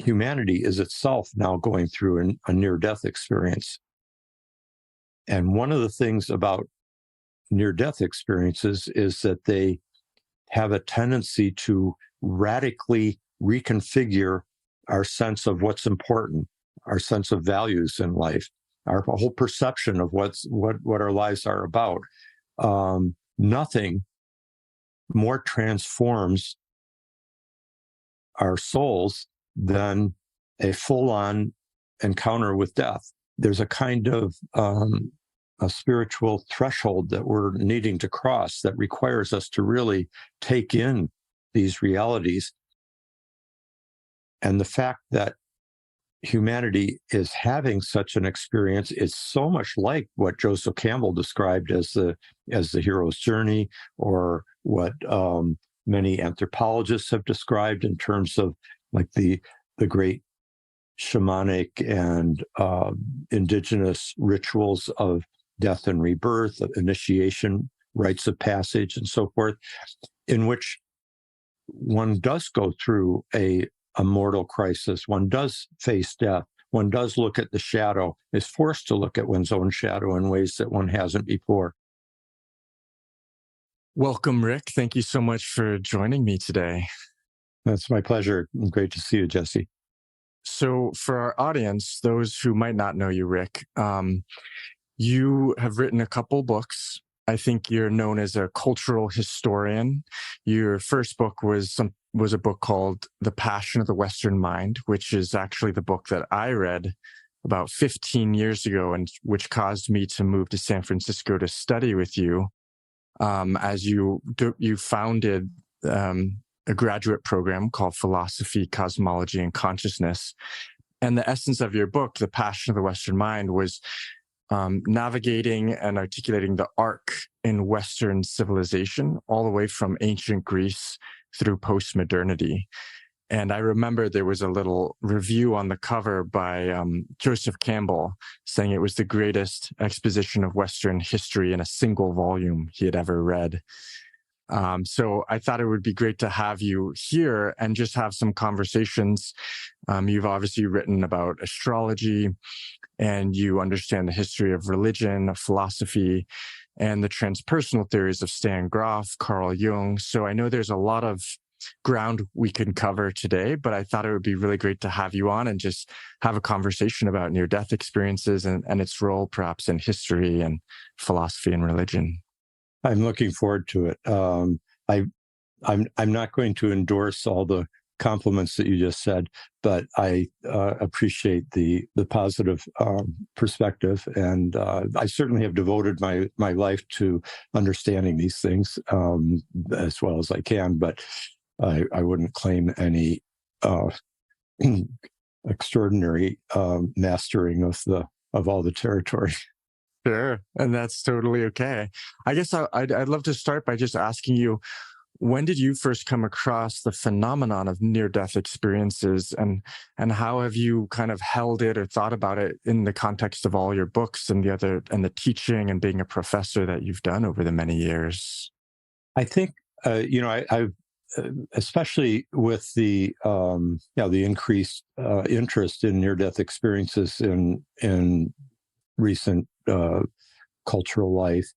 humanity is itself now going through a near-death experience. And one of the things about near-death experiences is that they have a tendency to radically reconfigure our sense of what's important, our sense of values in life, our whole perception of what our lives are about. Nothing more transforms our souls than a full-on encounter with death. There's a kind of a spiritual threshold that we're needing to cross that requires us to really take in these realities. And the fact that humanity is having such an experience is so much like what Joseph Campbell described as the hero's journey, or what many anthropologists have described in terms of like the great shamanic and indigenous rituals of death and rebirth, of initiation, rites of passage, and so forth, in which one does go through a mortal crisis. One does face death. One does look at the shadow, is forced to look at one's own shadow in ways that one hasn't before. Welcome, Rick. Thank you so much for joining me today. That's my pleasure. Great to see you, Jesse. So for our audience, those who might not know you, Rick, you have written a couple books. I think you're known as a cultural historian. Your first book was a book called The Passion of the Western Mind, which is actually the book that I read about 15 years ago, and which caused me to move to San Francisco to study with you, as you founded a graduate program called Philosophy, Cosmology, and Consciousness. And the essence of your book, The Passion of the Western Mind, was navigating and articulating the arc in Western civilization, all the way from ancient Greece through post-modernity. And I remember there was a little review on the cover by Joseph Campbell saying it was the greatest exposition of Western history in a single volume he had ever read. So I thought it would be great to have you here and just have some conversations. You've obviously written about astrology, and you understand the history of religion, of philosophy, and the transpersonal theories of Stan Grof, Carl Jung. So I know there's a lot of ground we can cover today, but I thought it would be really great to have you on and just have a conversation about near-death experiences and its role perhaps in history and philosophy and religion. I'm looking forward to it. I'm not going to endorse all the compliments that you just said, but I appreciate the positive perspective, and I certainly have devoted my life to understanding these things as well as I can. But I wouldn't claim any extraordinary mastering of all the territory. Sure, and that's totally okay. I guess I'd love to start by just asking you, when did you first come across the phenomenon of near-death experiences, and how have you kind of held it or thought about it in the context of all your books and the teaching and being a professor that you've done over the many years? I think I've especially with the increased interest in near-death experiences in recent cultural life,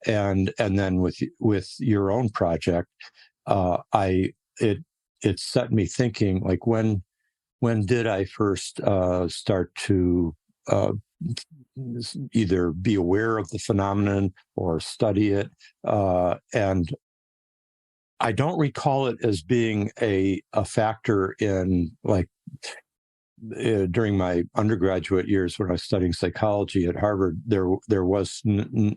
and then with your own project, it set me thinking, like, when did I first start to either be aware of the phenomenon or study it, and I don't recall it as being a factor in, like, during my undergraduate years when I was studying psychology at Harvard. There was the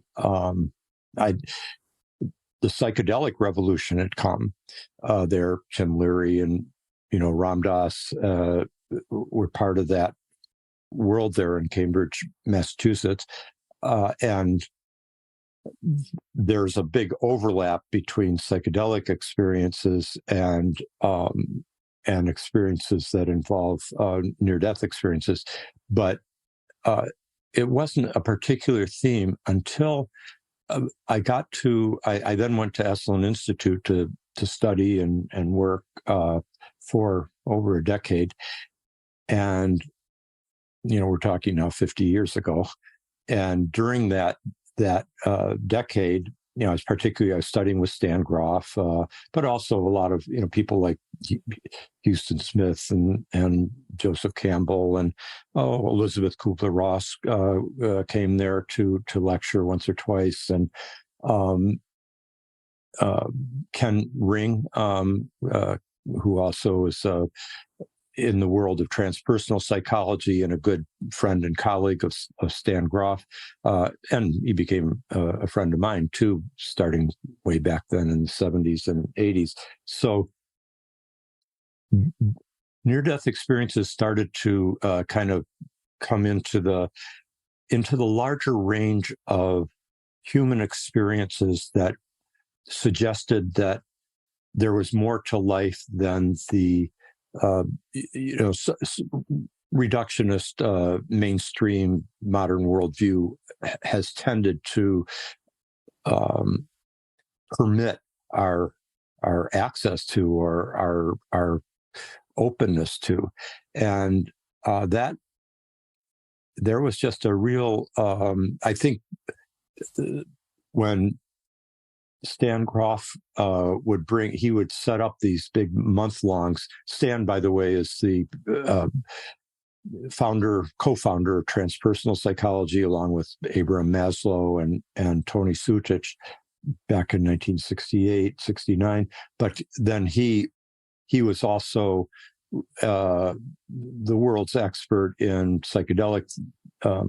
psychedelic revolution had come. There, Tim Leary and Ram Dass were part of that world there in Cambridge, Massachusetts, and there's a big overlap between psychedelic experiences and experiences that involve near-death experiences. But it wasn't a particular theme until I then went to Esalen Institute to study and work for over a decade. And, we're talking now 50 years ago. And during that decade, I was studying with Stan Groff, but also a lot of people like Houston Smith and Joseph Campbell and Elizabeth Kubler-Ross came there to lecture once or twice, and Ken Ring, who also is in the world of transpersonal psychology and a good friend and colleague of Stan Groff. And he became a friend of mine too, starting way back then in the 70s and 80s. So near-death experiences started to kind of come into the larger range of human experiences that suggested that there was more to life than the reductionist mainstream modern worldview has tended to permit our access to, or our openness to, and that there was just a real I think when Stan Groff he would set up these big month-longs. Stan, by the way, is the co-founder of transpersonal psychology, along with Abraham Maslow and Tony Sutich back in 1968, 69. But then he was also the world's expert in psychedelic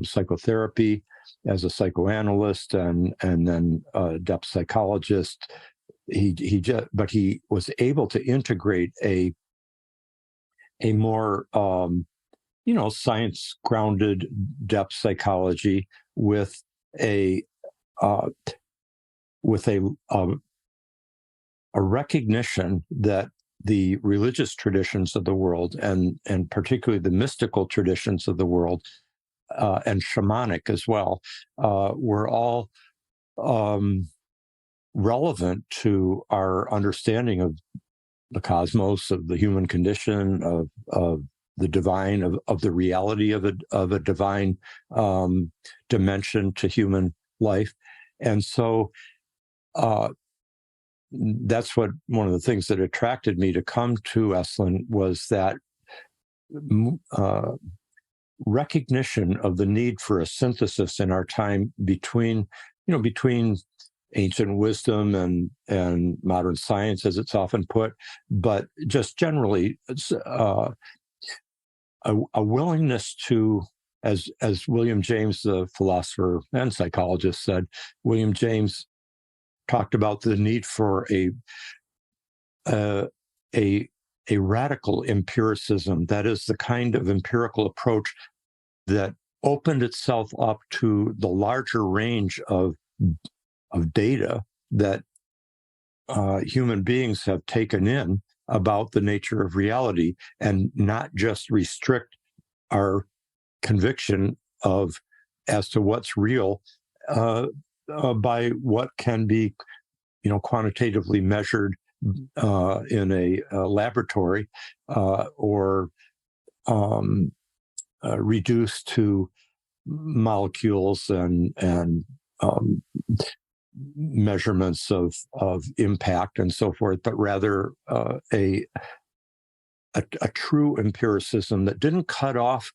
psychotherapy as a psychoanalyst and then a depth psychologist. But he was able to integrate a more science grounded depth psychology with a recognition that the religious traditions of the world, and particularly the mystical traditions of the world, and shamanic as well, were all relevant to our understanding of the cosmos, of the human condition, of the divine, of the reality of a divine dimension to human life. And so that's one of the things that attracted me to come to Esalen was that recognition of the need for a synthesis in our time between ancient wisdom and modern science, as it's often put, but just generally a willingness to, as William James, the philosopher and psychologist, said. William James talked about the need for a radical empiricism, that is, the kind of empirical approach that opened itself up to the larger range of data that human beings have taken in about the nature of reality, and not just restrict our conviction as to what's real by what can be quantitatively measured in a laboratory, or reduced to molecules and measurements of impact and so forth, but rather a true empiricism that didn't cut off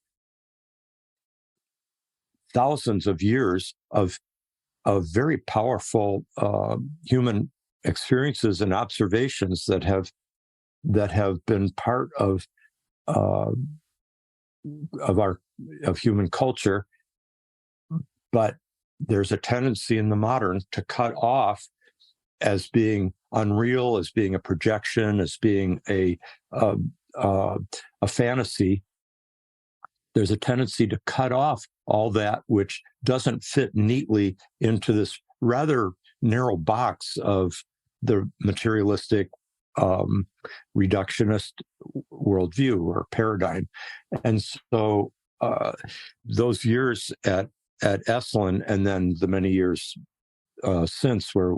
thousands of years of very powerful human experiences and observations that have been part of human culture. But there's a tendency in the modern to cut off as being unreal, as being a projection, as being a fantasy. There's a tendency to cut off all that which doesn't fit neatly into this rather narrow box of the materialistic reductionist worldview or paradigm. And so those years at Esalen, and then the many years since, where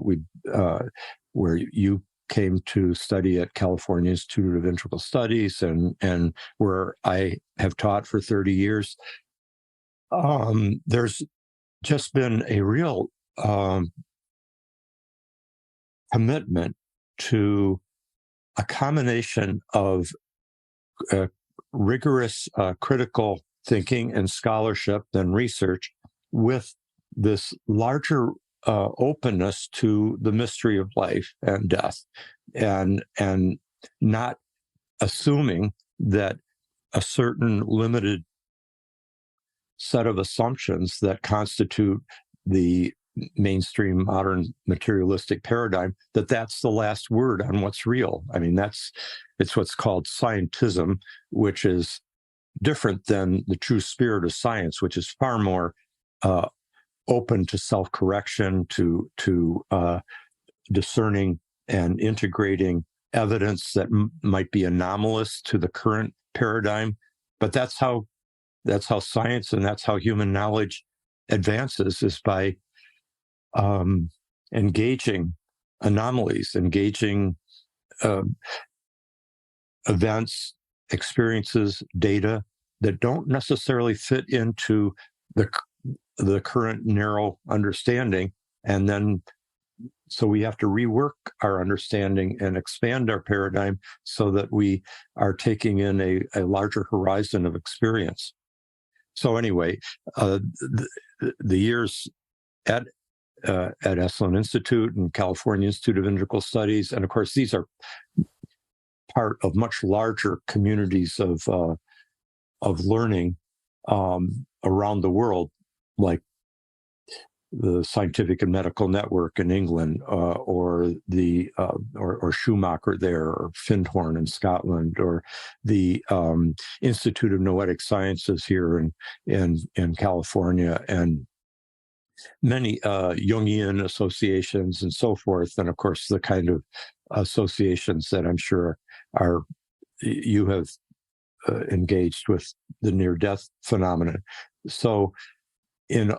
you came to study at California Institute of Integral Studies, and where I have taught for 30 years, there's just been a real commitment to a combination of rigorous critical thinking and scholarship and research with this larger openness to the mystery of life and death, and not assuming that a certain limited set of assumptions that constitute the mainstream modern materialistic paradigm, that's the last word on what's real. I mean, it's what's called scientism, which is different than the true spirit of science, which is far more open to self-correction, to discerning and integrating evidence that might be anomalous to the current paradigm. But that's how science and that's how human knowledge advances, is by engaging anomalies, engaging events, experiences, data that don't necessarily fit into the current narrow understanding. And then so we have to rework our understanding and expand our paradigm so that we are taking in a larger horizon of experience. So anyway, the years at Esalen Institute and California Institute of Integral Studies, and of course these are part of much larger communities of learning around the world, like the Scientific and Medical Network in England, or Schumacher there, or Findhorn in Scotland, or the Institute of Noetic Sciences here in California, and many Jungian associations and so forth, and of course the kind of associations that I'm sure you have engaged with, the near-death phenomenon. So in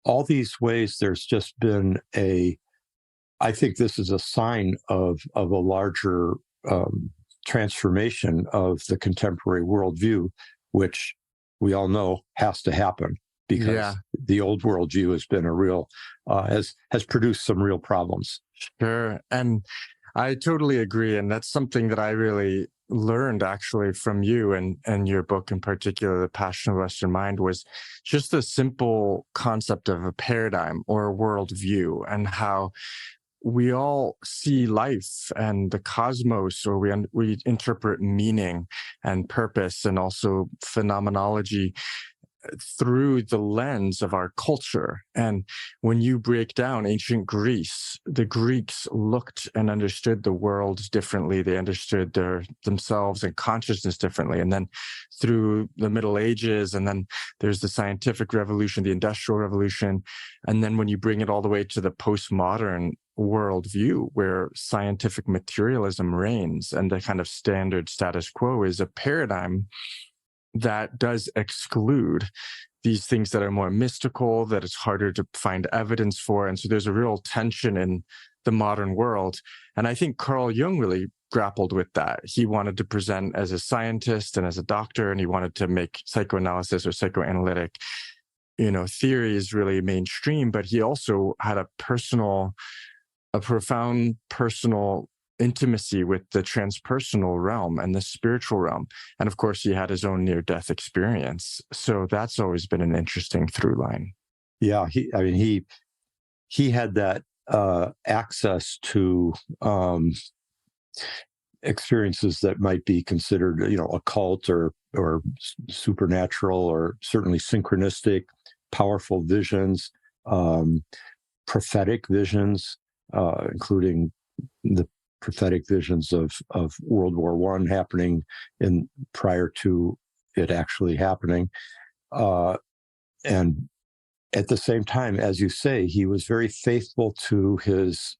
all these ways, there's just been I think this is a sign of a larger transformation of the contemporary worldview, which we all know has to happen, because the old worldview has been has produced some real problems. Sure. And I totally agree. And that's something that I really learned actually from you and your book in particular, The Passion of the Western Mind, was just the simple concept of a paradigm or a worldview, and how we all see life and the cosmos, or we interpret meaning and purpose and also phenomenology through the lens of our culture. And when you break down ancient Greece, the Greeks looked and understood the world differently. They understood themselves and consciousness differently. And then through the Middle Ages, and then there's the scientific revolution, the Industrial Revolution. And then when you bring it all the way to the postmodern worldview, where scientific materialism reigns and the kind of standard status quo is a paradigm that does exclude these things that are more mystical, that it's harder to find evidence for. And so there's a real tension in the modern world. And I think Carl Jung really grappled with that. He wanted to present as a scientist and as a doctor, and he wanted to make psychoanalysis or psychoanalytic, theories really mainstream, but he also had a profound personal intimacy with the transpersonal realm and the spiritual realm. And of course, he had his own near-death experience. So that's always been an interesting through line. Yeah, he had that access to experiences that might be considered, occult or supernatural, or certainly synchronistic, powerful visions, prophetic visions, including the prophetic visions of World War I happening prior to it actually happening. And at the same time, as you say, he was very faithful to his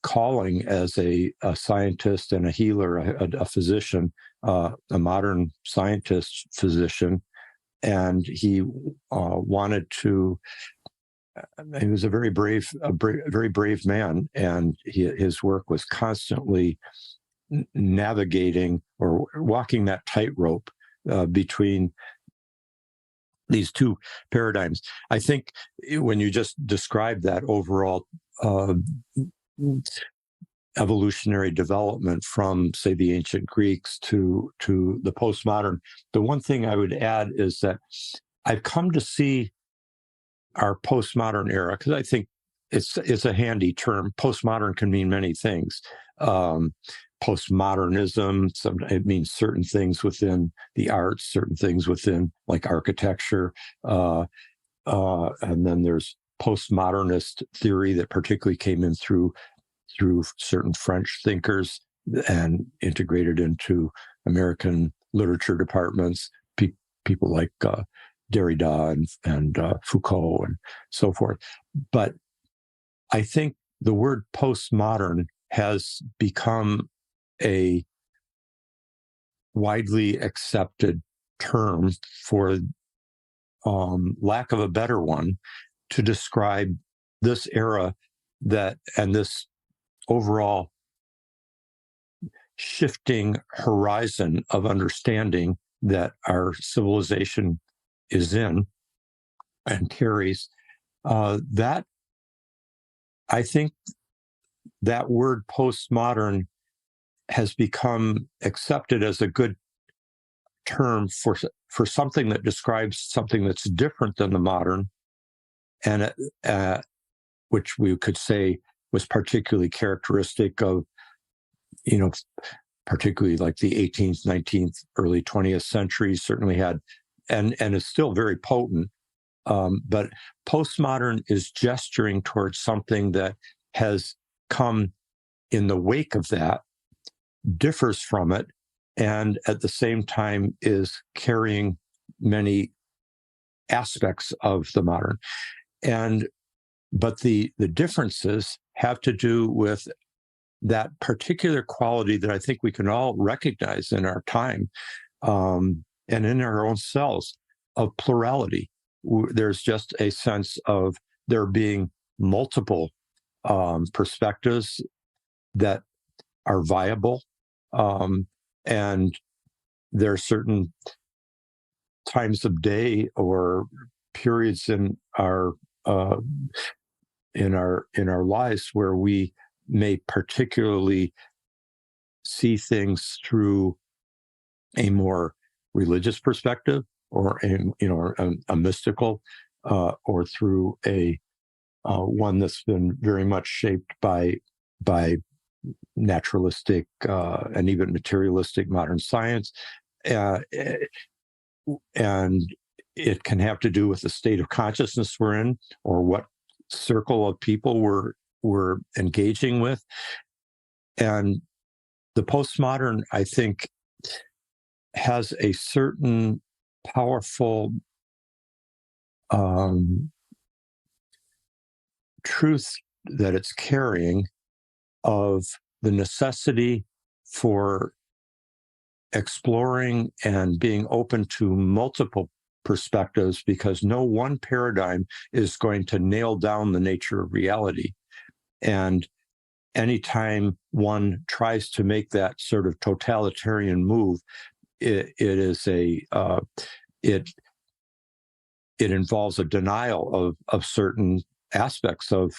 calling as a scientist and a healer, a physician, a modern scientist physician. And he wanted to he was a very very brave man, and his work was constantly navigating or walking that tightrope between these two paradigms. I think when you just described that overall evolutionary development from, say, the ancient Greeks to the postmodern, the one thing I would add is that I've come to see our postmodern era, because I think it's a handy term. Postmodern can mean many things. Postmodernism, it means certain things within the arts, certain things within like architecture, and then there's postmodernist theory that particularly came in through certain French thinkers and integrated into American literature departments. People like Derrida and Foucault and so forth. But I think the word postmodern has become a widely accepted term, for lack of a better one, to describe this era and this overall shifting horizon of understanding that our civilization is in and carries. That, I think, that word postmodern has become accepted as a good term for something that describes something that's different than the modern, and which we could say was particularly characteristic of, particularly like the 18th, 19th, early 20th centuries, certainly had, and is still very potent. But postmodern is gesturing towards something that has come in the wake of that, differs from it, and at the same time is carrying many aspects of the modern. But the differences have to do with that particular quality that I think we can all recognize in our time, and in our own selves, of plurality. There's just a sense of there being multiple perspectives that are viable, and there are certain times of day or periods in our lives where we may particularly see things through a more religious perspective, or a mystical, or through a one that's been very much shaped by naturalistic and even materialistic modern science, and it can have to do with the state of consciousness we're in, or what circle of people we're engaging with. And the postmodern, I think, has a certain powerful truth that it's carrying, of the necessity for exploring and being open to multiple perspectives, because no one paradigm is going to nail down the nature of reality. And anytime one tries to make that sort of totalitarian move, it involves a denial of certain aspects of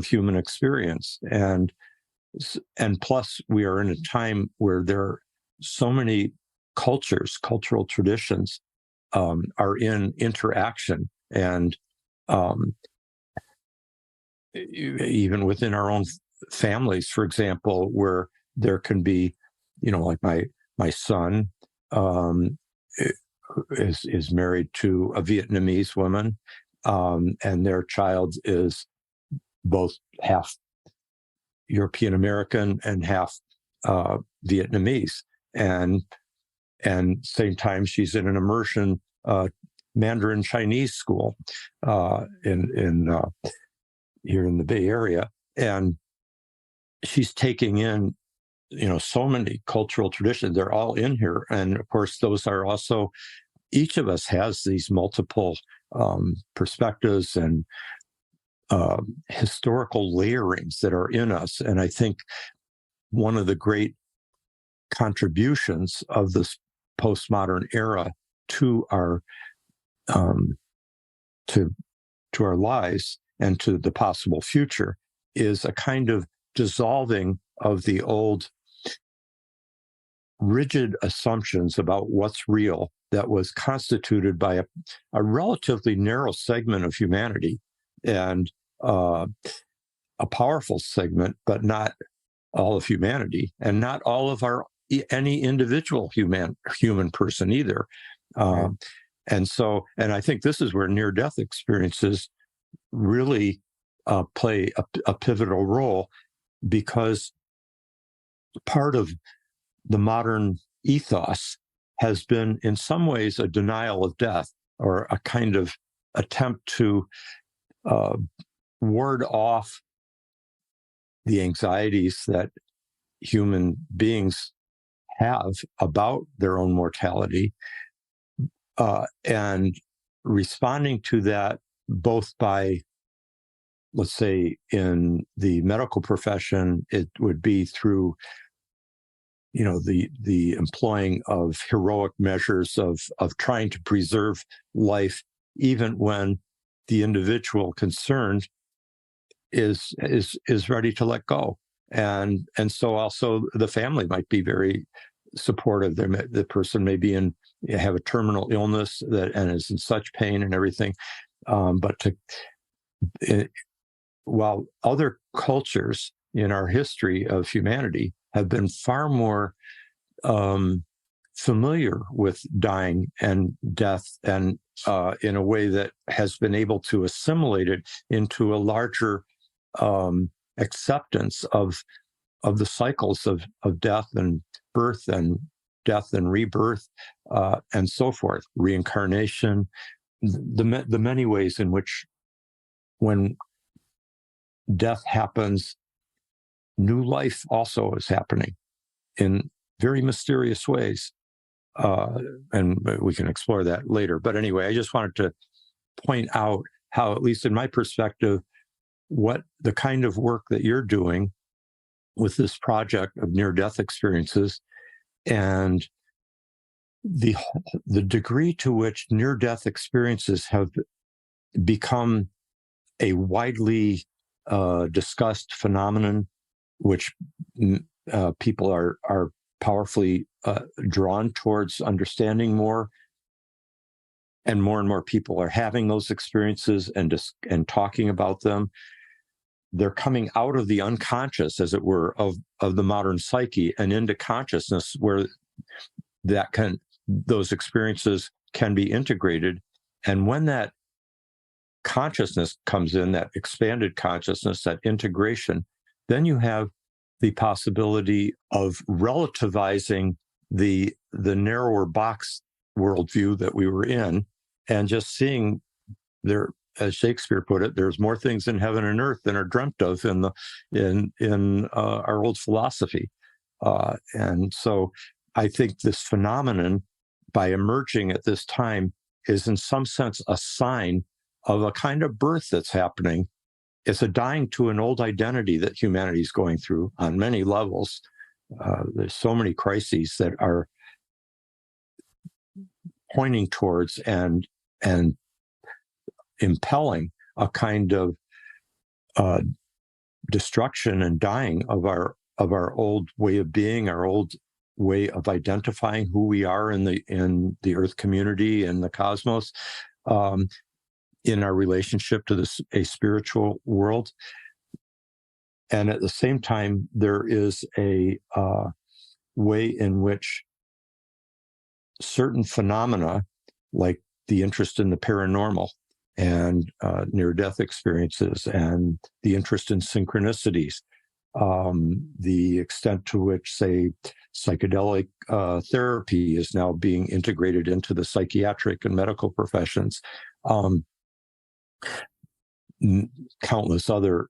human experience. And plus, we are in a time where there are so many cultural traditions are in interaction, and even within our own families, for example, where there can be, like my son is married to a Vietnamese woman, and their child is both half European American and half Vietnamese, and same time she's in an immersion Mandarin Chinese school in here in the Bay Area, and she's taking in so many cultural traditions. They're all in here, and of course those are also, each of us has these multiple perspectives and historical layerings that are in us. And I think one of the great contributions of this postmodern era to our to our lives and to the possible future is a kind of dissolving of the old rigid assumptions about what's real that was constituted by a relatively narrow segment of humanity and a powerful segment, but not all of humanity and not all of any individual human person either. Right. And I think this is where near-death experiences really play a pivotal role, because part of the modern ethos has been in some ways a denial of death, or a kind of attempt to ward off the anxieties that human beings have about their own mortality, and responding to that both by, let's say, in the medical profession, it would be through the employing of heroic measures of trying to preserve life, even when the individual concerned is ready to let go. And so also the family might be very supportive. The person may have a terminal illness and is in such pain and everything. While other cultures in our history of humanity have been far more familiar with dying and death, and in a way that has been able to assimilate it into a larger acceptance of the cycles of death and birth and death and rebirth, and so forth, reincarnation, the many ways in which when death happens, new life also is happening in very mysterious ways. And we can explore that later. But anyway, I just wanted to point out how, at least in my perspective, what the kind of work that you're doing with this project of near-death experiences and the degree to which near-death experiences have become a widely discussed phenomenon, which people are powerfully drawn towards understanding more, and more people are having those experiences and talking about them. They're coming out of the unconscious, as it were, of the modern psyche and into consciousness, where those experiences can be integrated. And when that consciousness comes in, that expanded consciousness, that integration, then you have the possibility of relativizing the narrower box worldview that we were in, and just seeing there, as Shakespeare put it, there's more things in heaven and earth than are dreamt of in our old philosophy. And so I think this phenomenon, by emerging at this time, is in some sense a sign of a kind of birth that's happening. It's a dying to an old identity that humanity is going through on many levels. There's so many crises that are pointing towards and impelling a kind of destruction and dying of our old way of being, our old way of identifying who we are in the Earth community and the cosmos, in our relationship to a spiritual world. And at the same time, there is a way in which certain phenomena, like the interest in the paranormal and near-death experiences and the interest in synchronicities, the extent to which, say, psychedelic therapy is now being integrated into the psychiatric and medical professions, countless other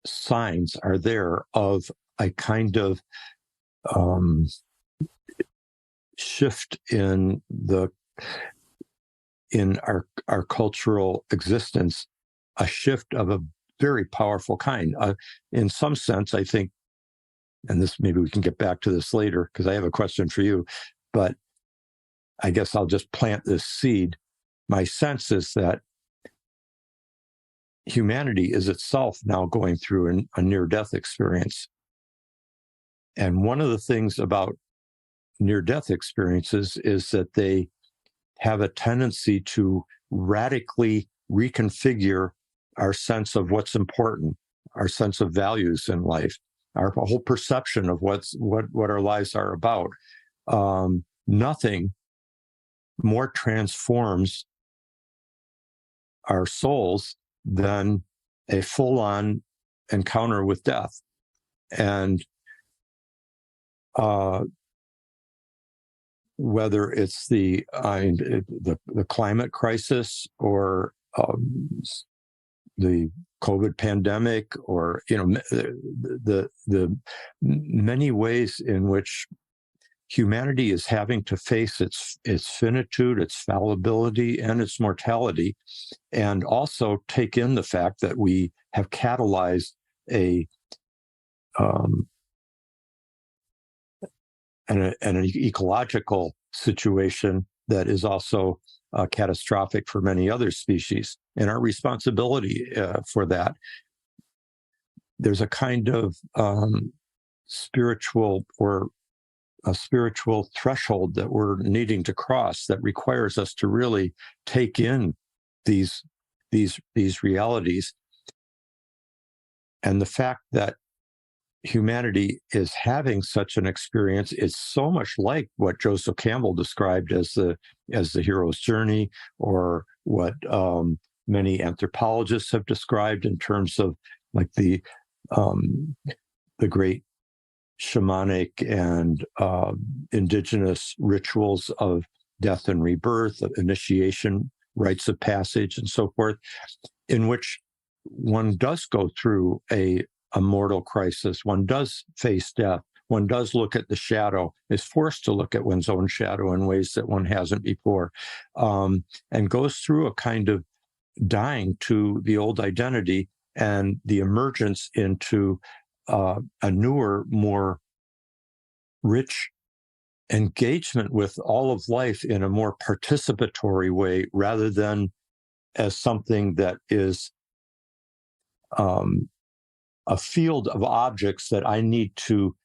signs are there of a kind of shift in our cultural existence, a shift of very powerful kind. In some sense, I think, and this maybe we can get back to this later because I have a question for you, but I guess I'll just plant this seed. My sense is that humanity is itself now going through a near-death experience. And one of the things about near-death experiences is that they have a tendency to radically reconfigure our sense of what's important, our sense of values in life, our whole perception of what our lives are about. Nothing more transforms our souls than a full-on encounter with death. And whether it's the climate crisis or the COVID pandemic, or the many ways in which humanity is having to face its finitude, its fallibility, and its mortality, and also take in the fact that we have catalyzed an ecological situation that is also catastrophic for many other species, and our responsibility for that. There's a kind of spiritual threshold that we're needing to cross that requires us to really take in these realities. And the fact that humanity is having such an experience is so much like what Joseph Campbell described as the hero's journey, or what many anthropologists have described in terms of like the great shamanic and indigenous rituals of death and rebirth, of initiation, rites of passage, and so forth, in which one does go through a mortal crisis. One does face death. One does look at the shadow, is forced to look at one's own shadow in ways that one hasn't before, and goes through a kind of dying to the old identity and the emergence into a newer, more rich engagement with all of life in a more participatory way, rather than as something that is a field of objects that I need to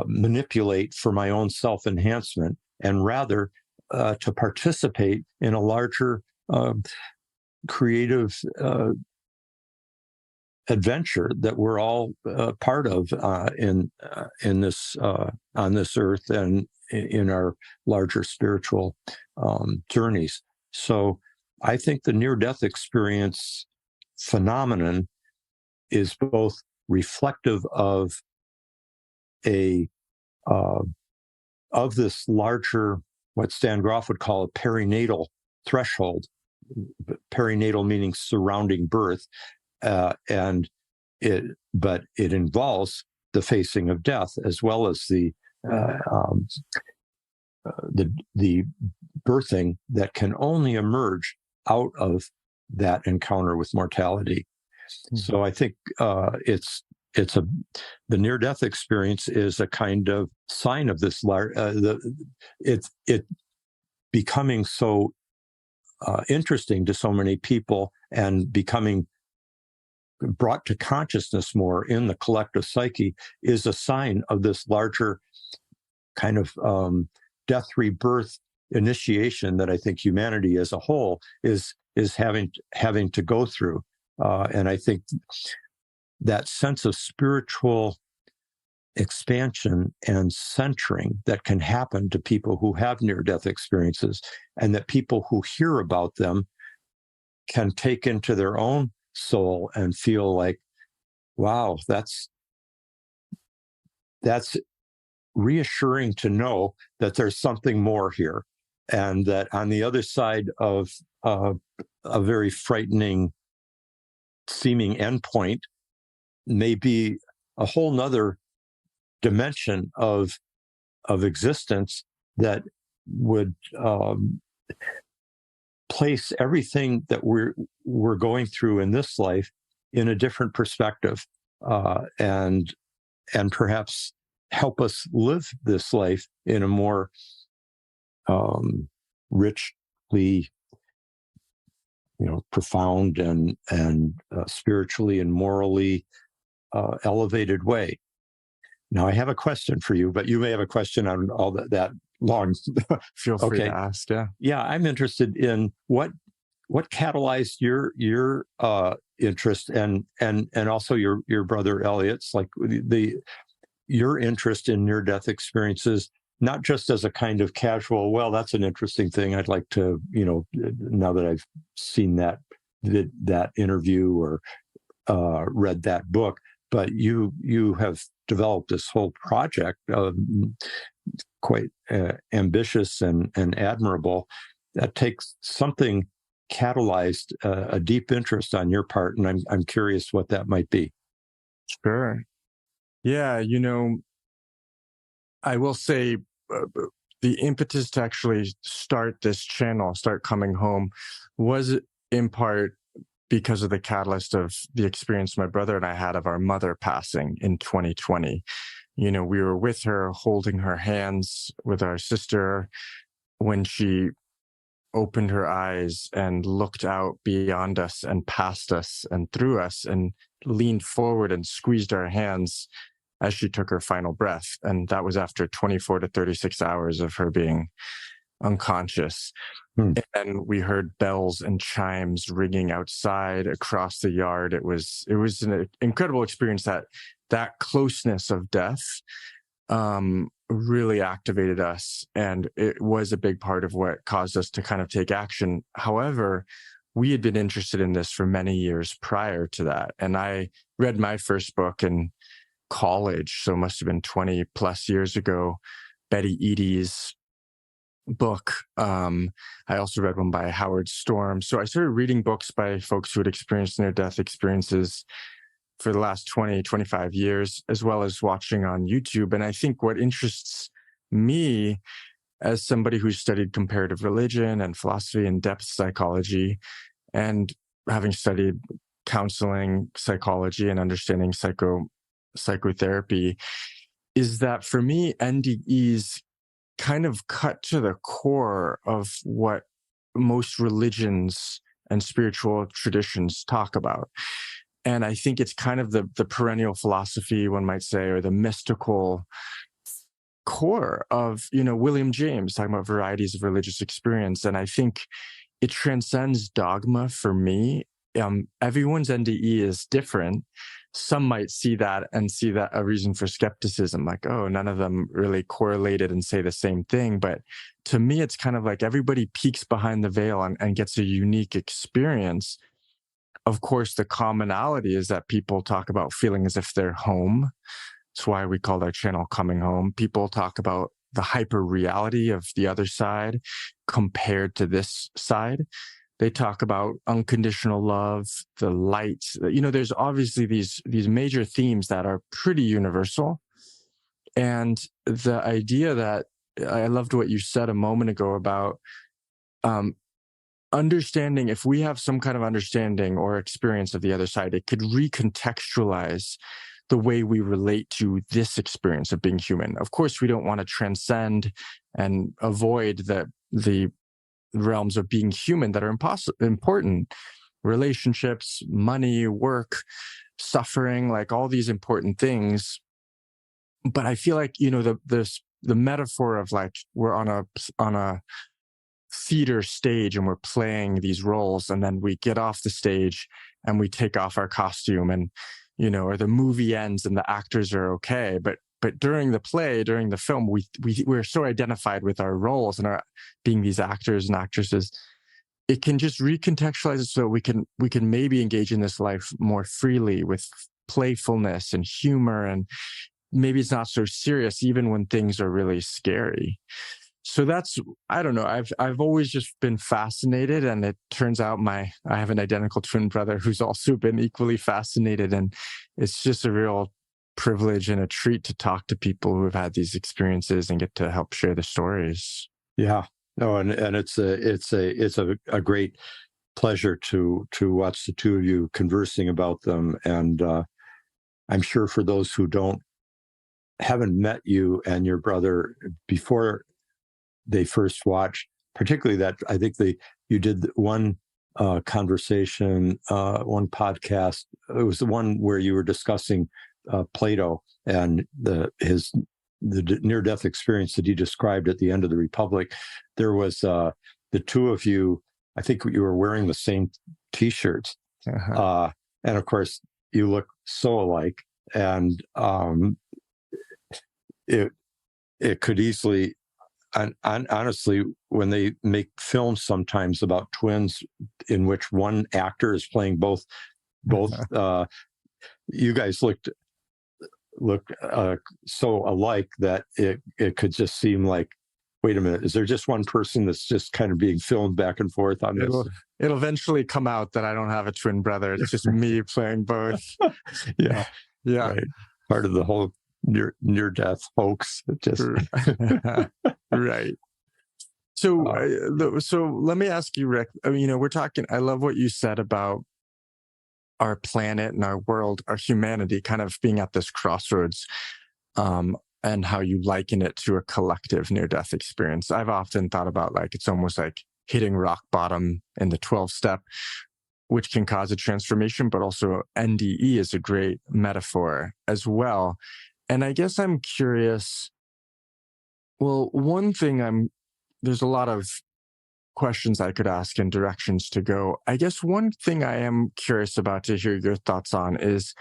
manipulate for my own self-enhancement, and rather to participate in a larger creative adventure that we're all part of in this on this earth, and in our larger spiritual journeys. So I think the near-death experience phenomenon is both reflective of of this larger, what Stan Grof would call a perinatal threshold. Perinatal meaning surrounding birth, but it involves the facing of death, as well as the birthing that can only emerge out of that encounter with mortality. Mm-hmm. So I think the near-death experience is a kind of sign of this. It becoming so interesting to so many people, and becoming brought to consciousness more in the collective psyche, is a sign of this larger kind of death rebirth initiation that I think humanity as a whole is having to go through. And I think that sense of spiritual expansion and centering that can happen to people who have near-death experiences, and that people who hear about them can take into their own soul and feel like, wow, that's reassuring to know that there's something more here, and that on the other side of a very frightening seeming endpoint may be a whole nother dimension of existence that would place everything that we're going through in this life in a different perspective, and perhaps help us live this life in a more richly, profound and spiritually and morally elevated way. Now, I have a question for you, but you may have a question on all that long. Feel free to ask. Yeah. Yeah, I'm interested in what catalyzed your interest and also your brother Elliot's, like your interest in near-death experiences, not just as a kind of casual, well, that's an interesting thing, I'd like to, now that I've seen that interview or read that book, but you have developed this whole project, quite ambitious and admirable, that takes something catalyzed a deep interest on your part, and I'm curious what that might be. Sure. Yeah, I will say the impetus to actually start this channel, start Coming Home, was in part because of the catalyst of the experience my brother and I had of our mother passing in 2020. We were with her, holding her hands with our sister when she opened her eyes and looked out beyond us and past us and through us and leaned forward and squeezed our hands as she took her final breath. And that was after 24 to 36 hours of her being unconscious. And we heard bells and chimes ringing outside across the yard. It was an incredible experience. That closeness of death really activated us, and it was a big part of what caused us to kind of take action. However, we had been interested in this for many years prior to that, and I read my first book in college, so it must have been 20 plus years ago, Betty Eadie's book. I also read one by Howard Storm. So I started reading books by folks who had experienced near-death experiences for the last 20, 25 years, as well as watching on YouTube. And I think what interests me as somebody who's studied comparative religion and philosophy and depth psychology, and having studied counseling psychology and understanding psychotherapy, is that for me, NDEs kind of cut to the core of what most religions and spiritual traditions talk about. And I think it's kind of the perennial philosophy, one might say, or the mystical core of, William James talking about varieties of religious experience. And I think it transcends dogma for me. Everyone's NDE is different. Some might see that a reason for skepticism, like, oh, none of them really correlated and say the same thing. But to me, it's kind of like everybody peeks behind the veil and gets a unique experience. Of course, the commonality is that people talk about feeling as if they're home. That's why we called our channel Coming Home. People talk about the hyper reality of the other side compared to this side. They talk about unconditional love, the light. There's obviously these major themes that are pretty universal. And the idea that I loved what you said a moment ago about understanding, if we have some kind of understanding or experience of the other side, it could recontextualize the way we relate to this experience of being human. Of course, we don't want to transcend and avoid the realms of being human that are important. Relationships, money, work, suffering, like all these important things. But I feel like, the metaphor of like we're on a theater stage and we're playing these roles, and then we get off the stage and we take off our costume, and or the movie ends and the actors are okay, but during the play, during the film, we're so identified with our roles and our being these actors and actresses. It can just recontextualize it so we can maybe engage in this life more freely with playfulness and humor, and maybe it's not so serious even when things are really scary. So that's, I don't know, I've always just been fascinated, and it turns out I have an identical twin brother who's also been equally fascinated, and it's just a real privilege and a treat to talk to people who have had these experiences and get to help share the stories. Yeah, no, and it's a great pleasure to watch the two of you conversing about them. And I'm sure for those who haven't met you and your brother before they first watched, particularly that I think you did one conversation, one podcast. It was the one where you were discussing Plato and the near-death experience that he described at the end of the Republic. There was the two of you. I think you were wearing the same T-shirts, and of course, you look so alike. And it could easily. And honestly, when they make films sometimes about twins in which one actor is playing both, you guys look so alike that it could just seem like, wait a minute, is there just one person that's just kind of being filmed back and forth on this? It'll eventually come out that I don't have a twin brother. It's just me playing both. Yeah. Right. Part of the whole near-death hoax. Just right. So let me ask you, Rick. We're talking. I love what you said about our planet and our world, our humanity, kind of being at this crossroads, and how you liken it to a collective near-death experience. I've often thought about it's almost like hitting rock bottom in the 12-step, which can cause a transformation, but also NDE is a great metaphor as well. And I guess I'm curious, well, there's a lot of questions I could ask and directions to go. I guess one thing I am curious about to hear your thoughts on is,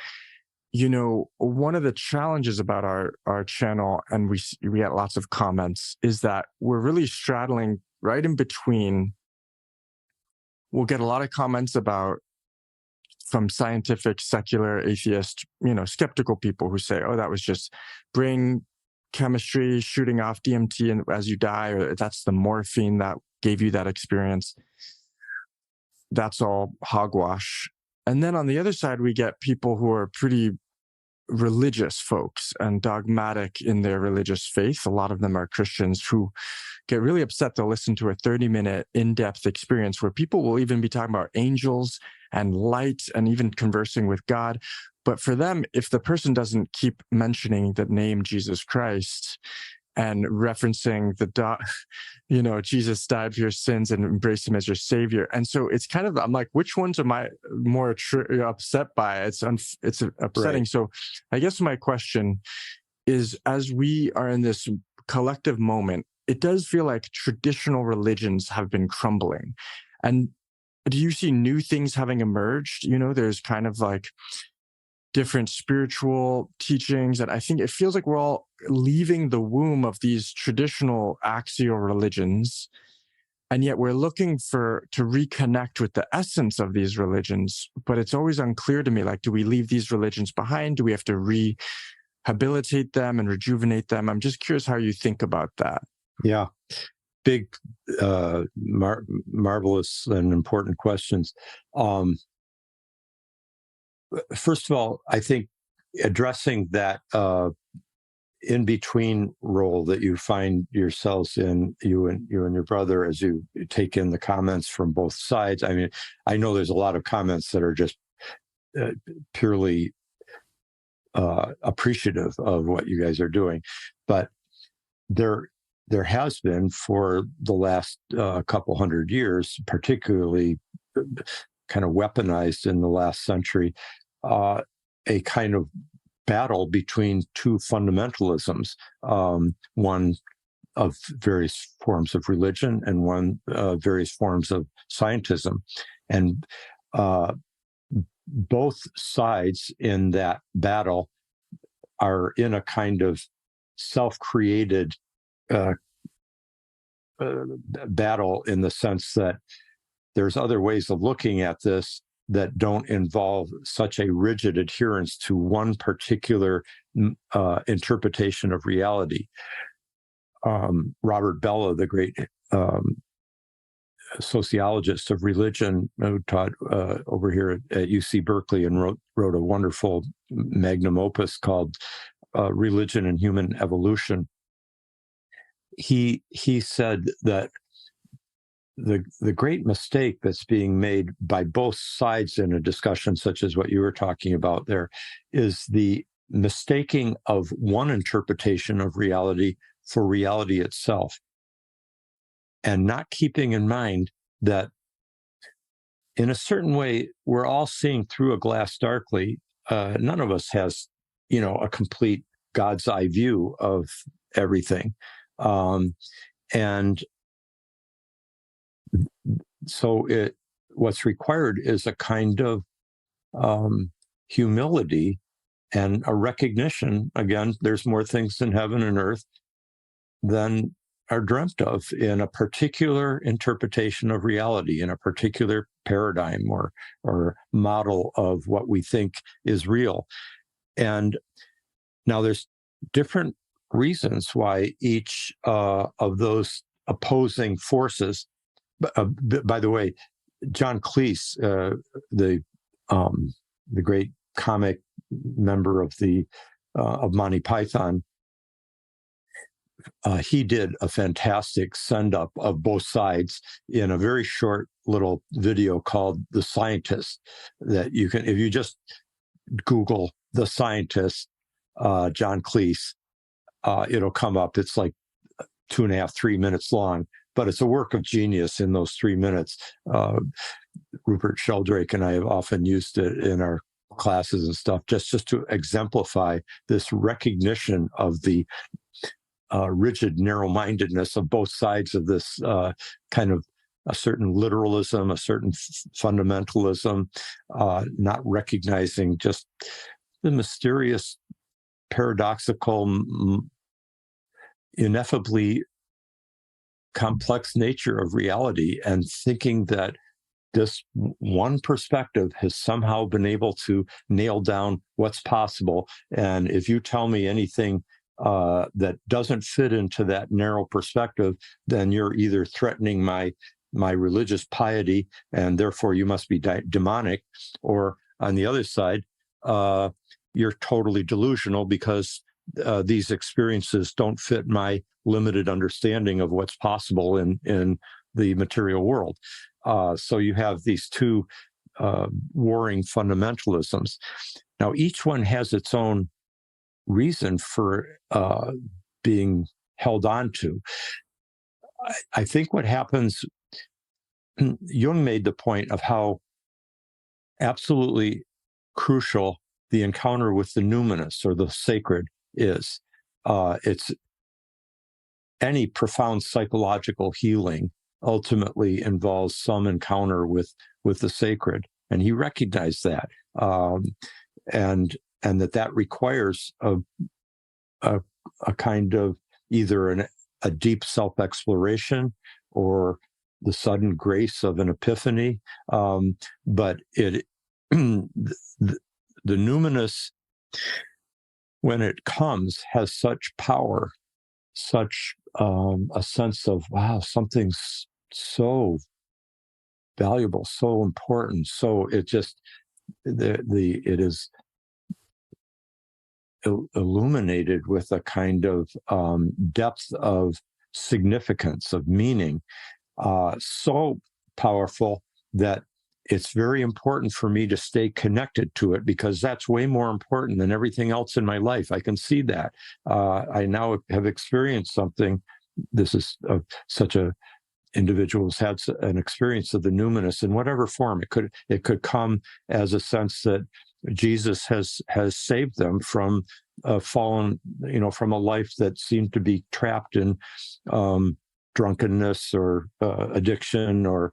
one of the challenges about our channel, and we get lots of comments, is that we're really straddling right in between. We'll get a lot of comments from scientific, secular, atheist, skeptical people who say, oh, that was just brain chemistry shooting off DMT and as you die, or that's the morphine that gave you that experience. That's all hogwash. And then on the other side, we get people who are pretty religious folks and dogmatic in their religious faith. A lot of them are Christians who get really upset to listen to a 30-minute in-depth experience where people will even be talking about angels and light and even conversing with God. But for them, if the person doesn't keep mentioning the name Jesus Christ and referencing Jesus died for your sins and embrace him as your savior. And so it's kind of, I'm like, which ones am I more upset by? It's upsetting. Right. So I guess my question is, as we are in this collective moment, it does feel like traditional religions have been crumbling. And do you see new things having emerged? There's kind of like different spiritual teachings. And I think it feels like we're all leaving the womb of these traditional axial religions. And yet we're looking to reconnect with the essence of these religions. But it's always unclear to me, do we leave these religions behind? Do we have to rehabilitate them and rejuvenate them? I'm just curious how you think about that. Yeah. Big, marvelous and important questions. First of all, I think addressing that in-between role that you find yourselves in, you and your brother, as you take in the comments from both sides. I mean, I know there's a lot of comments that are just purely appreciative of what you guys are doing, but there has been for the last couple hundred years, particularly kind of weaponized in the last century, a kind of battle between two fundamentalisms, one of various forms of religion and one various forms of scientism. And both sides in that battle are in a kind of self-created battle, in the sense that there's other ways of looking at this that don't involve such a rigid adherence to one particular interpretation of reality. Robert Bellah, the great sociologist of religion, who taught over here at UC Berkeley and wrote a wonderful magnum opus called Religion and Human Evolution. He said that the great mistake that's being made by both sides in a discussion such as what you were talking about there is the mistaking of one interpretation of reality for reality itself, and not keeping in mind that in a certain way we're all seeing through a glass darkly. None of us has, a complete God's eye view of everything, and so what's required is a kind of humility and a recognition. Again, there's more things in heaven and earth than are dreamt of in a particular interpretation of reality, in a particular paradigm or model of what we think is real. And now there's different reasons why each of those opposing forces. By the way, John Cleese, the great comic member of Monty Python, he did a fantastic send up of both sides in a very short little video called "The Scientist." That you can, if you just Google "The Scientist," John Cleese, it'll come up. It's like 2.5, 3 minutes long, but it's a work of genius in those 3 minutes. Rupert Sheldrake and I have often used it in our classes and stuff, just to exemplify this recognition of the rigid narrow-mindedness of both sides of this kind of a certain literalism, a certain fundamentalism, not recognizing just the mysterious, paradoxical, ineffably complex nature of reality, and thinking that this one perspective has somehow been able to nail down what's possible. And if you tell me anything that doesn't fit into that narrow perspective, then you're either threatening my religious piety, and therefore you must be demonic, or on the other side, you're totally delusional because these experiences don't fit my limited understanding of what's possible in the material world. So you have these two warring fundamentalisms. Now, each one has its own reason for being held on to. I think what happens, Jung made the point of how absolutely crucial the encounter with the numinous or the sacred is. It's any profound psychological healing ultimately involves some encounter with the sacred, and he recognized that, and that requires a kind of either a deep self-exploration or the sudden grace of an epiphany, but it the numinous, when it comes, has such power, such a sense of, wow, something's so valuable, so important. So it just, it is illuminated with a kind of depth of significance, of meaning, so powerful that it's very important for me to stay connected to it, because that's way more important than everything else in my life. I can see that. I now have experienced something. This is such a individual who's had an experience of the numinous in whatever form. It could come as a sense that Jesus has saved them from a fallen, from a life that seemed to be trapped in drunkenness or addiction or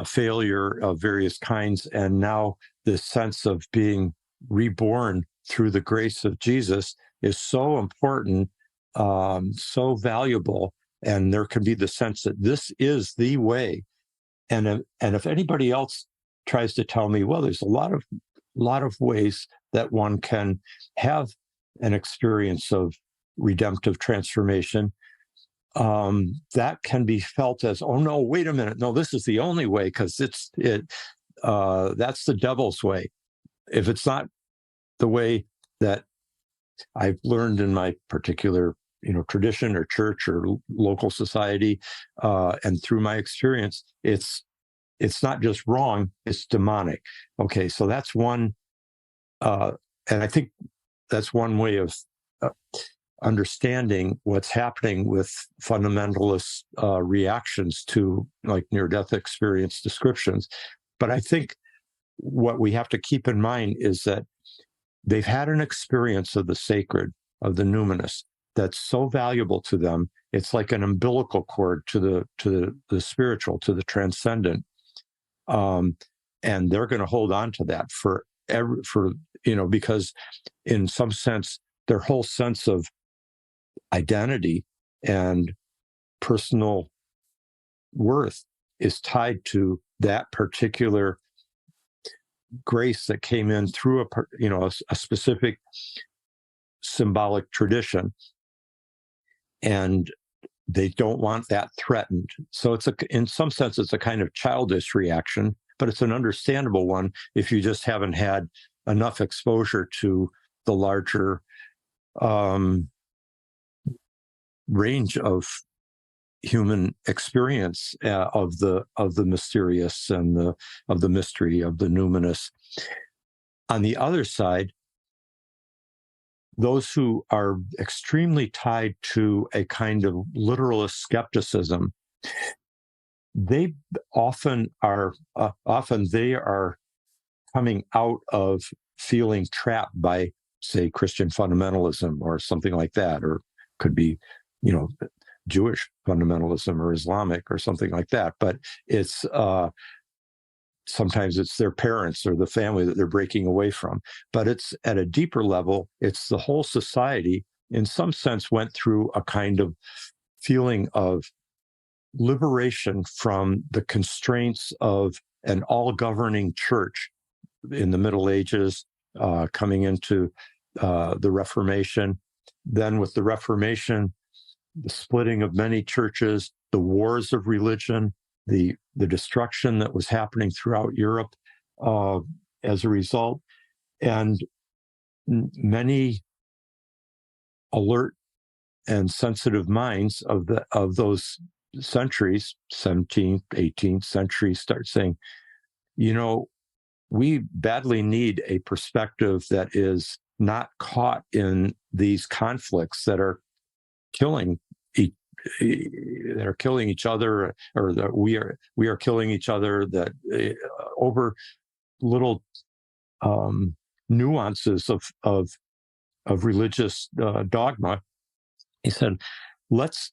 failure of various kinds. And now this sense of being reborn through the grace of Jesus is so important, so valuable. And there can be the sense that this is the way. And if anybody else tries to tell me, well, there's a lot of ways that one can have an experience of redemptive transformation, that can be felt as, oh no, wait a minute, no, this is the only way, because that's the devil's way. If it's not the way that I've learned in my particular tradition or church or local society, and through my experience, it's not just wrong, it's demonic. Okay, so that's one, and I think that's one way of understanding what's happening with fundamentalist reactions to like near-death experience descriptions. But I think what we have to keep in mind is that they've had an experience of the sacred, of the numinous, that's so valuable to them. It's like an umbilical cord to the spiritual, to the transcendent, and they're going to hold on to that because in some sense their whole sense of identity and personal worth is tied to that particular grace that came in through a specific symbolic tradition, and they don't want that threatened. So in some sense, it's a kind of childish reaction, but it's an understandable one if you just haven't had enough exposure to the larger range of human experience of the mysterious and of the mystery of the numinous. On the other side, those who are extremely tied to a kind of literalist skepticism, they often are coming out of feeling trapped by, say, Christian fundamentalism or something like that, or could be, Jewish fundamentalism or Islamic or something like that. But it's sometimes it's their parents or the family that they're breaking away from. But it's at a deeper level, it's the whole society, in some sense, went through a kind of feeling of liberation from the constraints of an all-governing church in the Middle Ages, coming into the Reformation. Then with the Reformation, the splitting of many churches, the wars of religion, the destruction that was happening throughout Europe as a result, and many alert and sensitive minds of those centuries, 17th, 18th century, start saying, we badly need a perspective that is not caught in these conflicts that are killing each other, or that we are killing each other, that over little nuances of religious dogma. He said, let's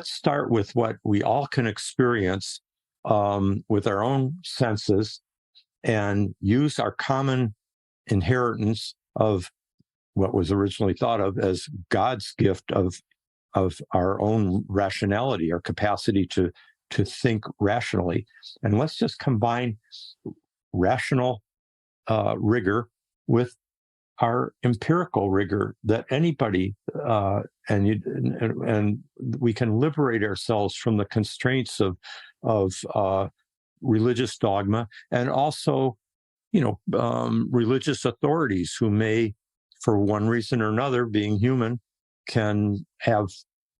start with what we all can experience with our own senses, and use our common inheritance of what was originally thought of as God's gift of our own rationality, our capacity to think rationally. And let's just combine rational rigor with our empirical rigor, that anybody and we can liberate ourselves from the constraints of religious dogma, and also religious authorities who may, for one reason or another, being human, can have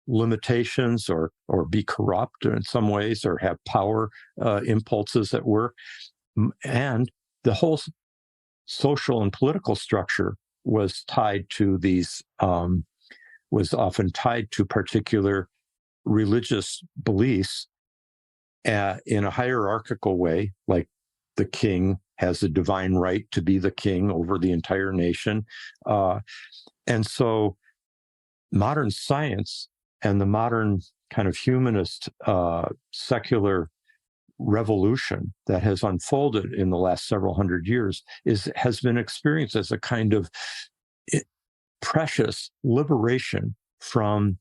limitations or be corrupt in some ways, or have power impulses at work. And the whole social and political structure was tied to these, was often tied to particular religious beliefs in a hierarchical way, like the king has a divine right to be the king over the entire nation. And so modern science and the modern kind of humanist secular revolution that has unfolded in the last several hundred years has been experienced as a kind of precious liberation from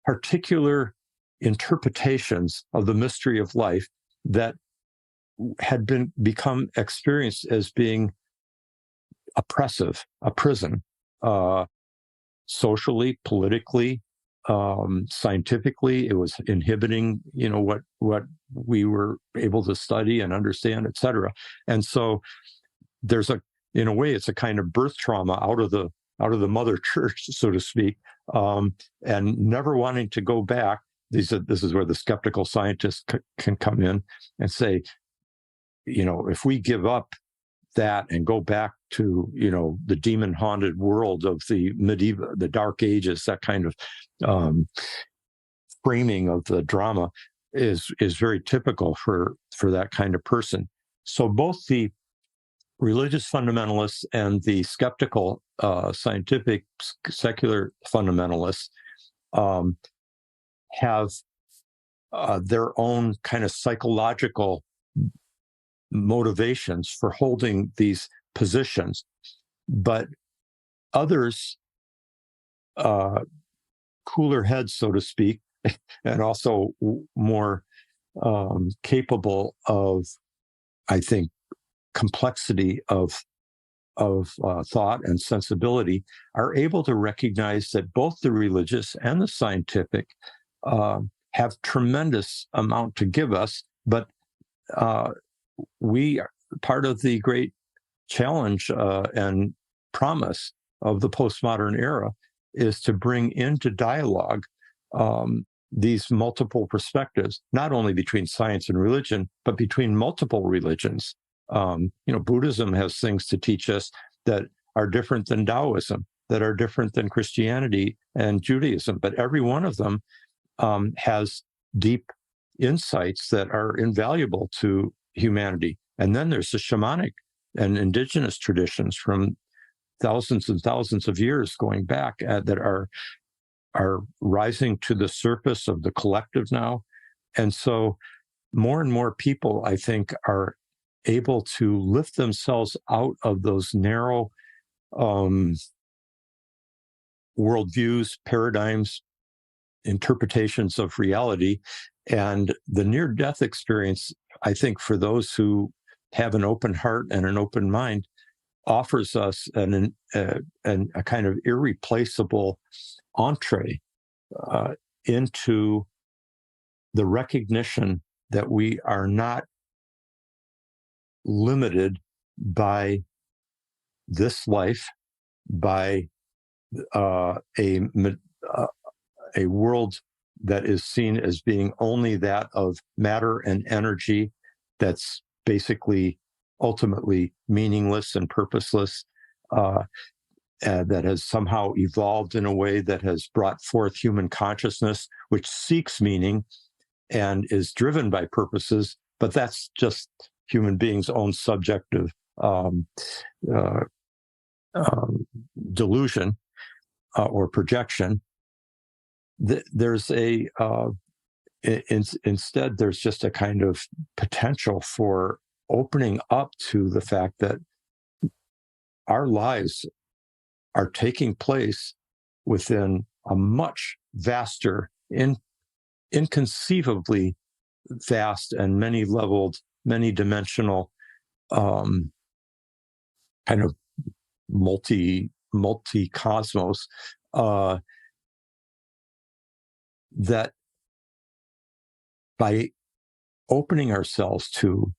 particular interpretations of the mystery of life that had become experienced as being oppressive, a prison, socially, politically, scientifically. It was inhibiting, what we were able to study and understand, et cetera. And so in a way, it's a kind of birth trauma out of the out of the mother church, so to speak, and never wanting to go back. This is where the skeptical scientists can come in and say, if we give up that and go back to, the demon-haunted world of the Dark Ages, that kind of framing of the drama is very typical for that kind of person. So both the religious fundamentalists and the skeptical, scientific, secular fundamentalists have their own kind of psychological motivations for holding these positions. But others, cooler heads, so to speak, and also more capable of, I think, complexity of thought and sensibility, are able to recognize that both the religious and the scientific have tremendous amount to give us, but we are part of the great challenge and promise of the postmodern era is to bring into dialogue these multiple perspectives, not only between science and religion, but between multiple religions. Buddhism has things to teach us that are different than Taoism, that are different than Christianity and Judaism, but every one of them has deep insights that are invaluable to humanity. And then there's the shamanic and indigenous traditions from thousands and thousands of years going back that are rising to the surface of the collective now. And so more and more people, I think, are able to lift themselves out of those narrow worldviews, paradigms, interpretations of reality. And the near-death experience, I think, for those who have an open heart and an open mind, offers us a kind of irreplaceable entree into the recognition that we are not limited by this life, by a world that is seen as being only that of matter and energy, that's basically ultimately meaningless and purposeless, that has somehow evolved in a way that has brought forth human consciousness, which seeks meaning and is driven by purposes, but that's just human beings' own subjective delusion or projection. There's instead, there's just a kind of potential for opening up to the fact that our lives are taking place within a much vaster, inconceivably vast and many-leveled, many-dimensional kind of multi-cosmos that by opening ourselves to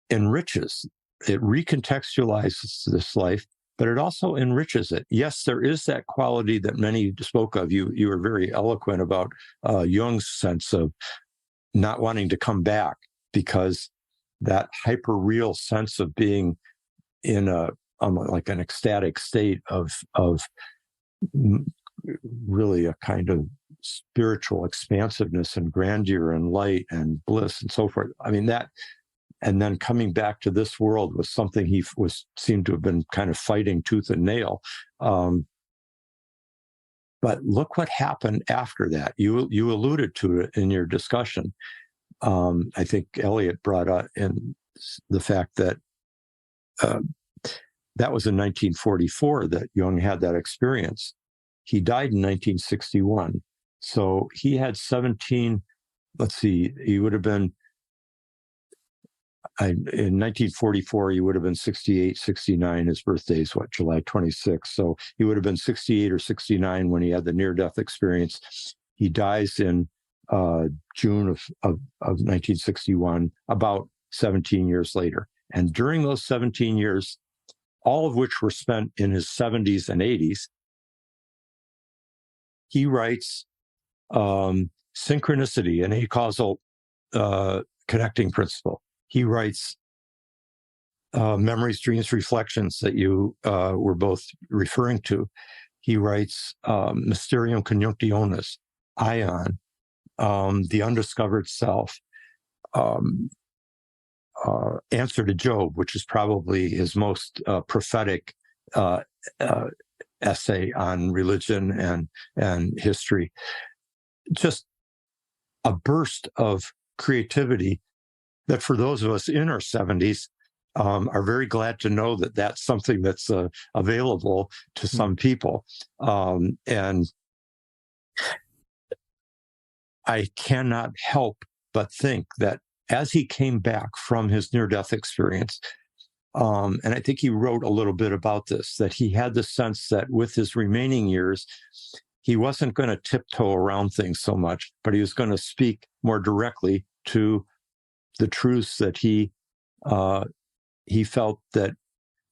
enriches, it recontextualizes this life, but it also enriches it. Yes, there is that quality that many spoke of. You were very eloquent about Jung's sense of not wanting to come back, because that hyper-real sense of being in like an ecstatic state of really a kind of spiritual expansiveness and grandeur and light and bliss and so forth. I mean, that, and then coming back to this world was something he seemed to have been kind of fighting tooth and nail. But look what happened after that. You alluded to it in your discussion. I think Elliot brought up in the fact that that was in 1944 that Jung had that experience. He died in 1961. So he had 17, let's see, he would have been, in 1944, he would have been 68, 69. His birthday is July 26th. So he would have been 68 or 69 when he had the near-death experience. He dies in June of 1961, about 17 years later. And during those 17 years, all of which were spent in his 70s and 80s. He writes synchronicity and a causal connecting principle. He writes memories, dreams, reflections that you were both referring to. He writes Mysterium Conjunctionis, Ion, The Undiscovered Self, Answer to Job, which is probably his most prophetic essay on religion and history. Just a burst of creativity that for those of us in our 70s are very glad to know that that's something that's available to some people. And I cannot help but think that as he came back from his near-death experience, and I think he wrote a little bit about this, that he had the sense that with his remaining years, he wasn't going to tiptoe around things so much, but he was going to speak more directly to the truths that he felt that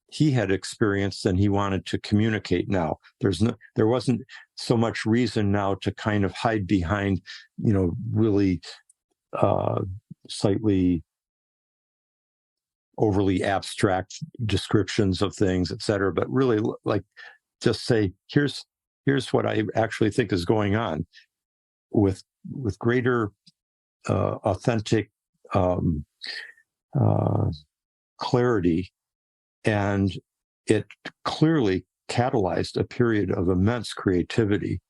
he had experienced and he wanted to communicate now. There wasn't so much reason now to kind of hide behind, really slightly overly abstract descriptions of things, et cetera, but really like just say, here's what I actually think is going on with greater authentic clarity. And it clearly catalyzed a period of immense creativity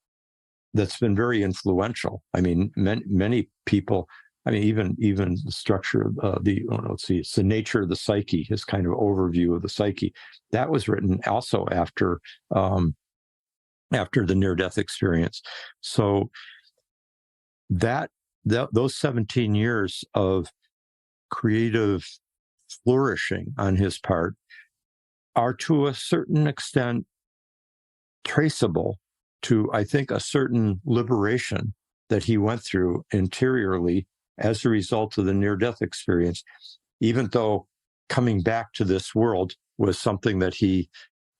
that's been very influential. I mean, many people, I mean, even the structure of it's the nature of the psyche, his kind of overview of the psyche, that was written also after the near-death experience. So those 17 years of creative flourishing on his part are to a certain extent traceable to, I think, a certain liberation that he went through interiorly as a result of the near-death experience, even though coming back to this world was something that he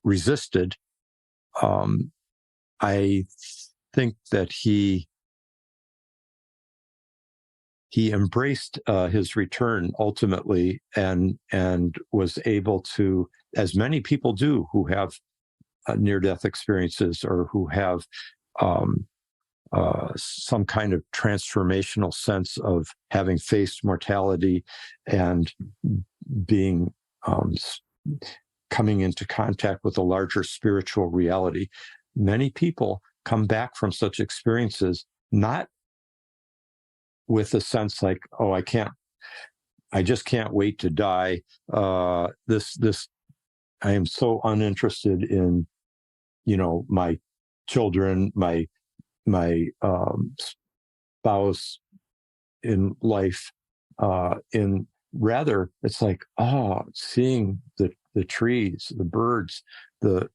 resisted. I think that he embraced his return ultimately and was able to, as many people do who have near-death experiences or who have some kind of transformational sense of having faced mortality and being coming into contact with a larger spiritual reality. Many people come back from such experiences not with a sense like, oh, I just can't wait to die. I am so uninterested in, my children, my spouse in life. In rather, it's like, seeing the trees, the birds, the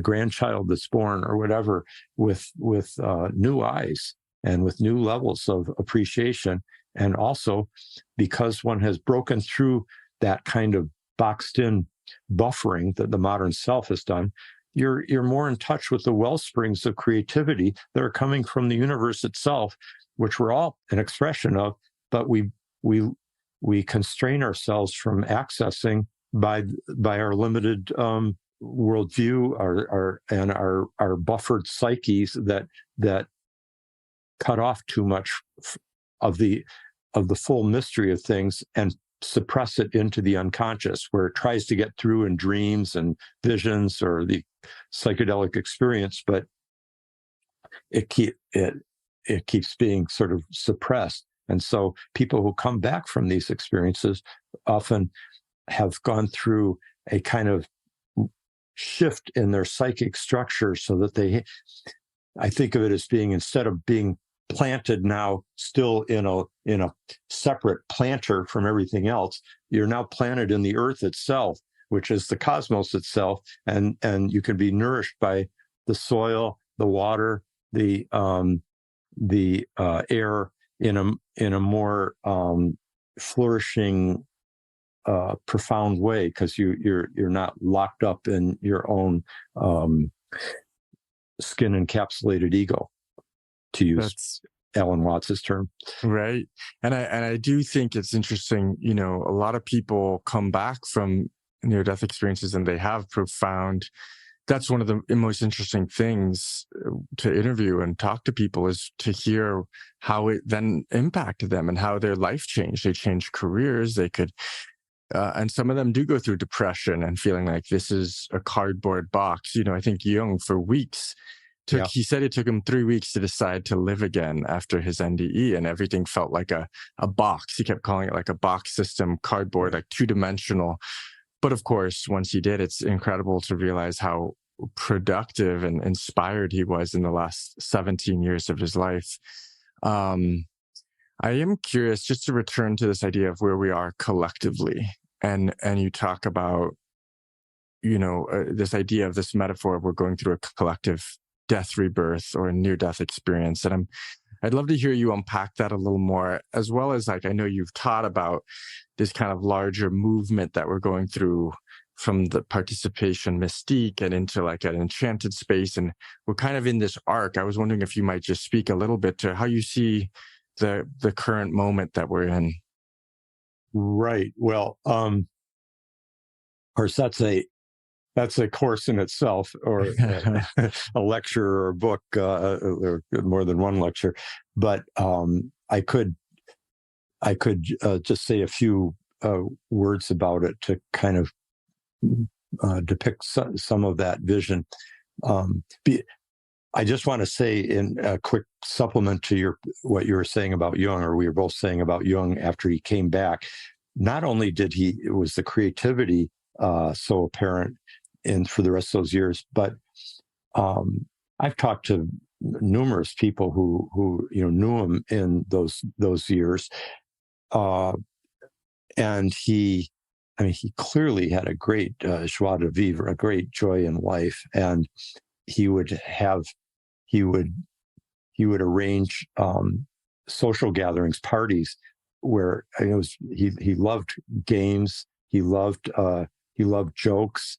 grandchild that's born or whatever with new eyes and with new levels of appreciation. And also because one has broken through that kind of boxed in buffering that the modern self has done, you're more in touch with the well springs of creativity that are coming from the universe itself, which we're all an expression of, but we constrain ourselves from accessing by our limited worldview, our buffered psyches that cut off too much of the full mystery of things and suppress it into the unconscious, where it tries to get through in dreams and visions or the psychedelic experience, but it keeps being sort of suppressed. And so people who come back from these experiences often have gone through a kind of shift in their psychic structure so that I think of it as being, instead of being planted now still in a separate planter from everything else, you're now planted in the earth itself, which is the cosmos itself, and you can be nourished by the soil, the water, the air in a more flourishing profound way, because you're not locked up in your own skin encapsulated ego, to use That's Alan Watts's term. right. And I do think it's interesting, a lot of people come back from near death experiences and they have profound. That's one of the most interesting things to interview and talk to people, is to hear how it then impacted them and how their life changed. They changed careers. They could, and some of them do go through depression and feeling like this is a cardboard box. I think Jung, for weeks, he said it took him 3 weeks to decide to live again after his NDE, and everything felt like a box. He kept calling it like a box system, cardboard, like two-dimensional. But of course, once he did, it's incredible to realize how productive and inspired he was in the last 17 years of his life. I am curious, just to return to this idea of where we are collectively, and you talk about, this idea of this metaphor of we're going through a collective death rebirth or a near-death experience. And I'd love to hear you unpack that a little more, as well as, like, I know you've taught about this kind of larger movement that we're going through from the participation mystique and into like an enchanted space. And we're kind of in this arc. I was wondering if you might just speak a little bit to how you see the current moment that we're in. Right. Well, of course, that's a course in itself, or a lecture or a book, or more than one lecture. But I could just say a few words about it to kind of depict some of that vision. I just want to say, in a quick supplement to what you were saying about Jung, or we were both saying about Jung after he came back. Not only was the creativity so apparent for the rest of those years, but I've talked to numerous people who knew him in those years, and he clearly had a great joie de vivre, a great joy in life, and he would arrange social gatherings, parties, where he loved games, he loved jokes,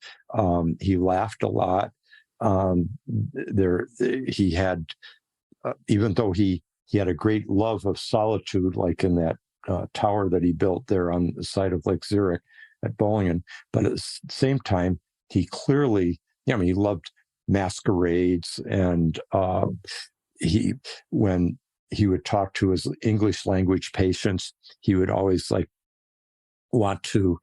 he laughed a lot. He had, even though he had a great love of solitude, like in that tower that he built there on the side of Lake Zurich at Bollingen, but at the same time, he clearly, he loved masquerades, and when he would talk to his English language patients, he would always want to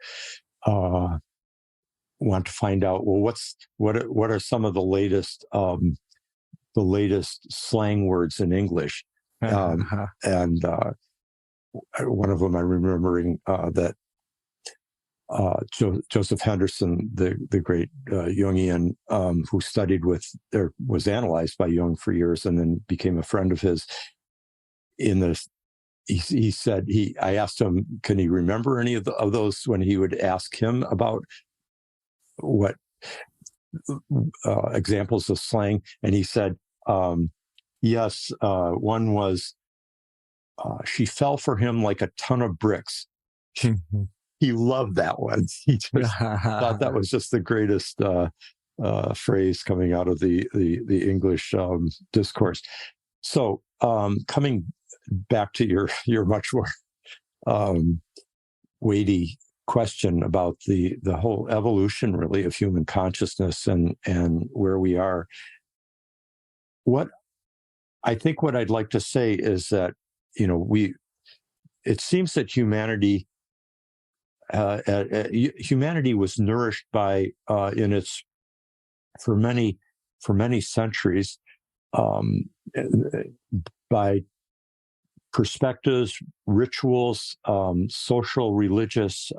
find out, well, what are some of the latest slang words in English, and one of them I'm remembering that Joseph Henderson, the great Jungian, who studied with, or was analyzed by Jung for years, and then became a friend of his. He said, I asked him, can he remember any of those when he would ask him about what examples of slang, and he said, yes, one was, she fell for him like a ton of bricks. He loved that one. He just thought that was just the greatest phrase coming out of the English discourse. So coming back to your much more weighty question about the whole evolution, really, of human consciousness and where we are. What I'd like to say is that, it seems that humanity was nourished by for many centuries, by perspectives, rituals, social, religious,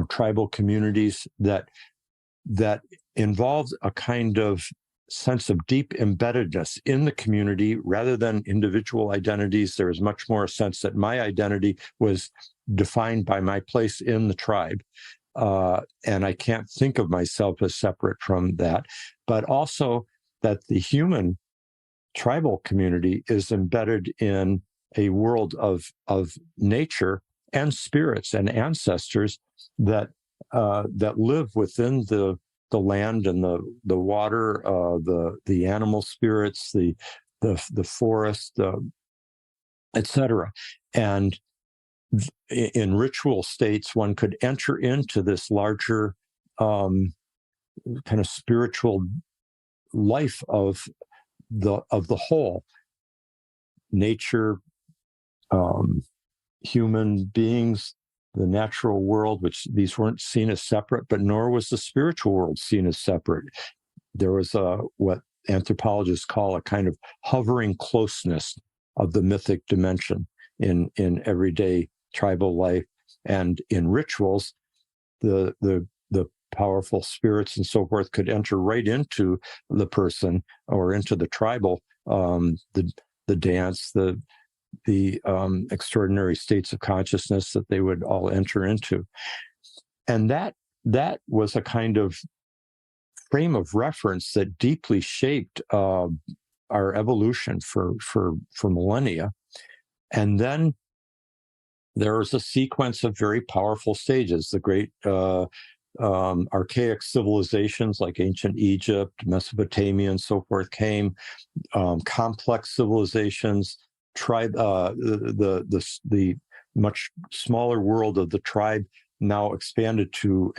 tribal communities that involved a kind of sense of deep embeddedness in the community rather than individual identities. There was much more a sense that my identity was defined by my place in the tribe. And I can't think of myself as separate from that, but also that the human tribal community is embedded in a world of nature and spirits and ancestors that live within the land and the water, the animal spirits, the forest, etc. And in ritual states, one could enter into this larger kind of spiritual life of the whole nature, human beings, the natural world, which these weren't seen as separate, but nor was the spiritual world seen as separate. There was what anthropologists call a kind of hovering closeness of the mythic dimension in everyday tribal life, and in rituals, the powerful spirits and so forth could enter right into the person or into the tribal, the dance, the extraordinary states of consciousness that they would all enter into. And that was a kind of frame of reference that deeply shaped our evolution for millennia. And then there was a sequence of very powerful stages. The great archaic civilizations like ancient Egypt, Mesopotamia, and so forth came. Complex civilizations, the much smaller world of the tribe now expanded to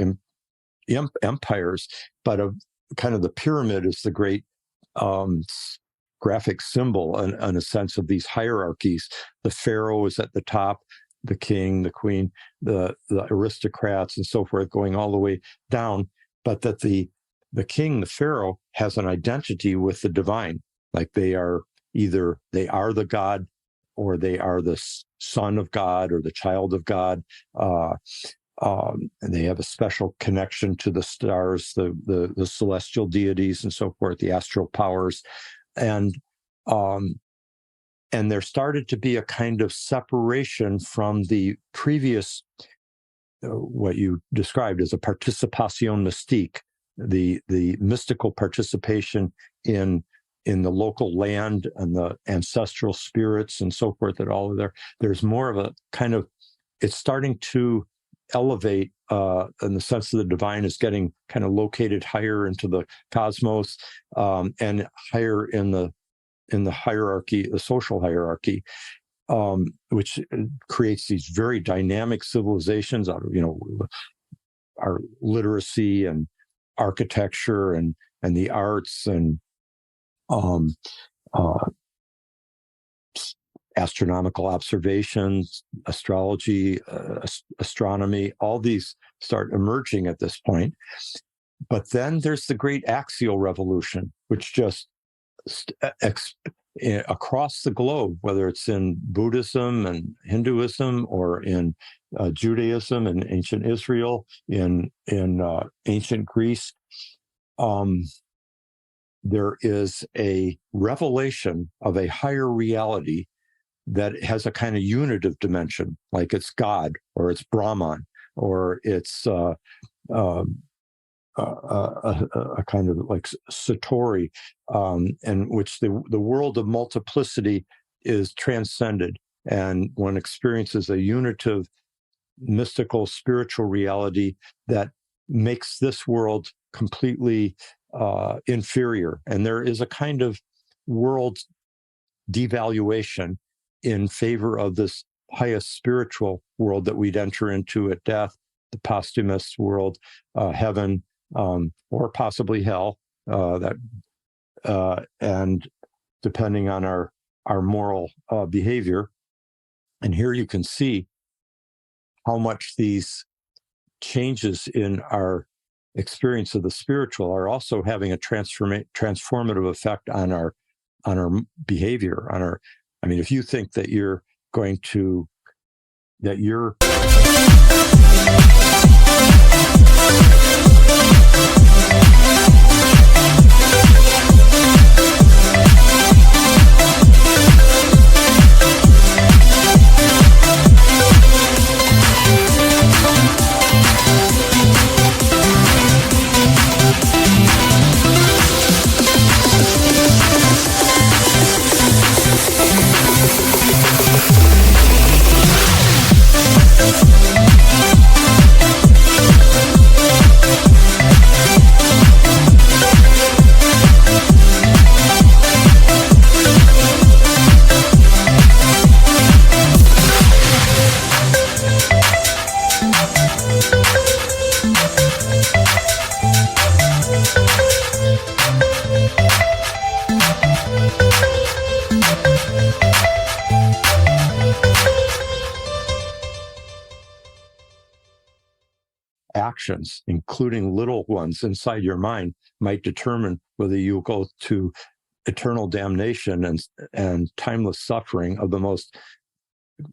empires, but kind of the pyramid is the great graphic symbol in a sense of these hierarchies. The pharaoh is at the top, the king, the queen, the aristocrats, and so forth, going all the way down. But that the king, the pharaoh, has an identity with the divine, like they are the god, or they are the son of God, or the child of God. And they have a special connection to the stars, the celestial deities, and so forth, the astral powers. And there started to be a kind of separation from the previous, what you described as a participation mystique, the mystical participation in the local land and the ancestral spirits and so forth. That all of there's more of a kind of, it's starting to elevate in the sense of the divine is getting kind of located higher into the cosmos, and higher in the hierarchy, the social hierarchy, which creates these very dynamic civilizations out of, our literacy and architecture and the arts and astronomical observations, astrology, astronomy. All these start emerging at this point. But then there's the great axial revolution, which just across the globe, whether it's in Buddhism and Hinduism or in Judaism and ancient Israel, in ancient Greece, there is a revelation of a higher reality that has a kind of unitive dimension, like it's God or it's Brahman or it's a kind of like Satori, in which the world of multiplicity is transcended, and one experiences a unitive, mystical, spiritual reality that makes this world completely inferior. And there is a kind of world devaluation in favor of this highest spiritual world that we'd enter into at death, the posthumous world, heaven, or possibly hell, and depending on our moral behavior. And here you can see how much these changes in our experience of the spiritual are also having a transformative effect on our behavior, I mean, if you think that you're actions, including little ones inside your mind, might determine whether you go to eternal damnation and timeless suffering of the most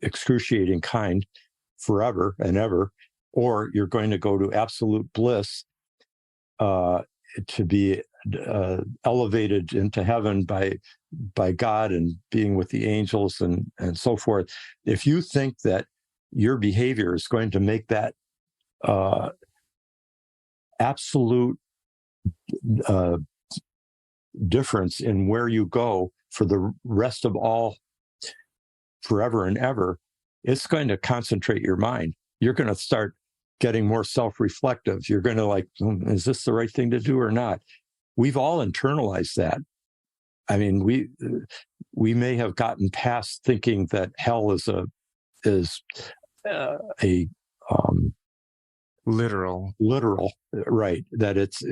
excruciating kind forever and ever, or you're going to go to absolute bliss, to be elevated into heaven by God and being with the angels and so forth. If you think that your behavior is going to make that absolute difference in where you go for the rest of all forever and ever, it's going to concentrate your mind. You're going to start getting more self-reflective. You're going to like, is this the right thing to do or not? We've all internalized that. I mean, we may have gotten past thinking that hell is a literal, right? That it's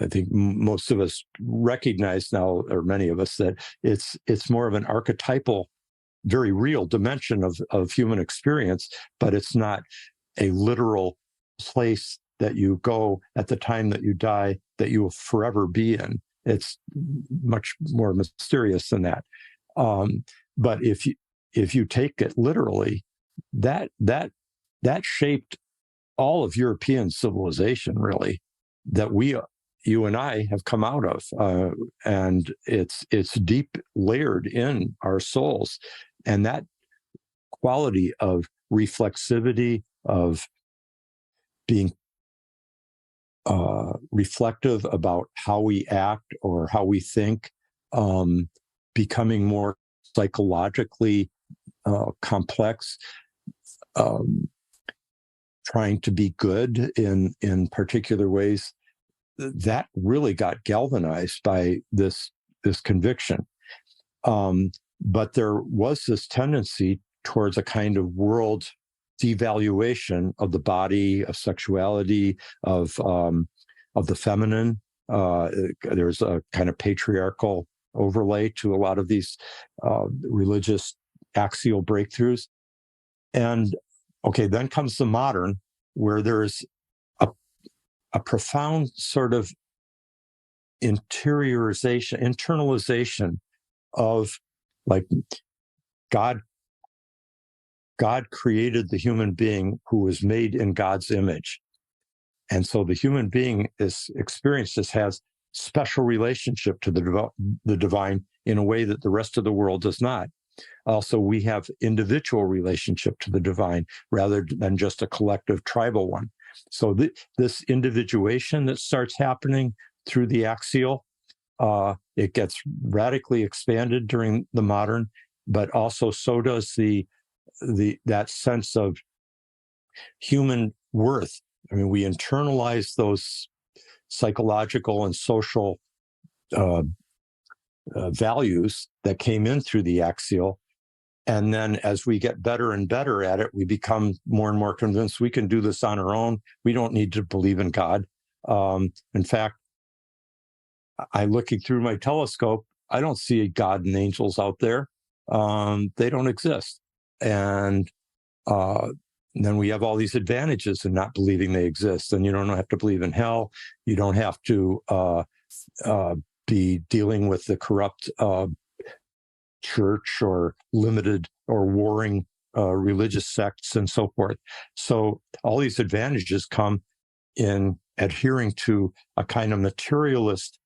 I think most of us recognize now, or many of us, that it's more of an archetypal, very real dimension of human experience, but it's not a literal place that you go at the time that you die that you will forever be in. It's much more mysterious than that. But if you take it literally, that shaped all of European civilization, really, that you and I have come out of, and it's deep layered in our souls, and that quality of reflexivity, of being reflective about how we act or how we think, becoming more psychologically complex, trying to be good in particular ways, that really got galvanized by this conviction. But there was this tendency towards a kind of world devaluation of the body, of sexuality, of the feminine. There's a kind of patriarchal overlay to a lot of these religious axial breakthroughs. And okay, then comes the modern, where there's a profound sort of internalization of, like, God created the human being who was made in God's image. And so the human being is experienced as has special relationship to the divine in a way that the rest of the world does not. Also, we have individual relationship to the divine rather than just a collective tribal one. So this individuation that starts happening through the axial, it gets radically expanded during the modern, but also so does that sense of human worth. I mean, we internalize those psychological and social values that came in through the axial. And then as we get better and better at it, we become more and more convinced we can do this on our own. We don't need to believe in God. In fact, looking through my telescope, I don't see God and angels out there. They don't exist. And then we have all these advantages in not believing they exist. And you don't have to believe in hell. You don't have to be dealing with the corrupt church or limited or warring religious sects and so forth. So all these advantages come in adhering to a kind of materialist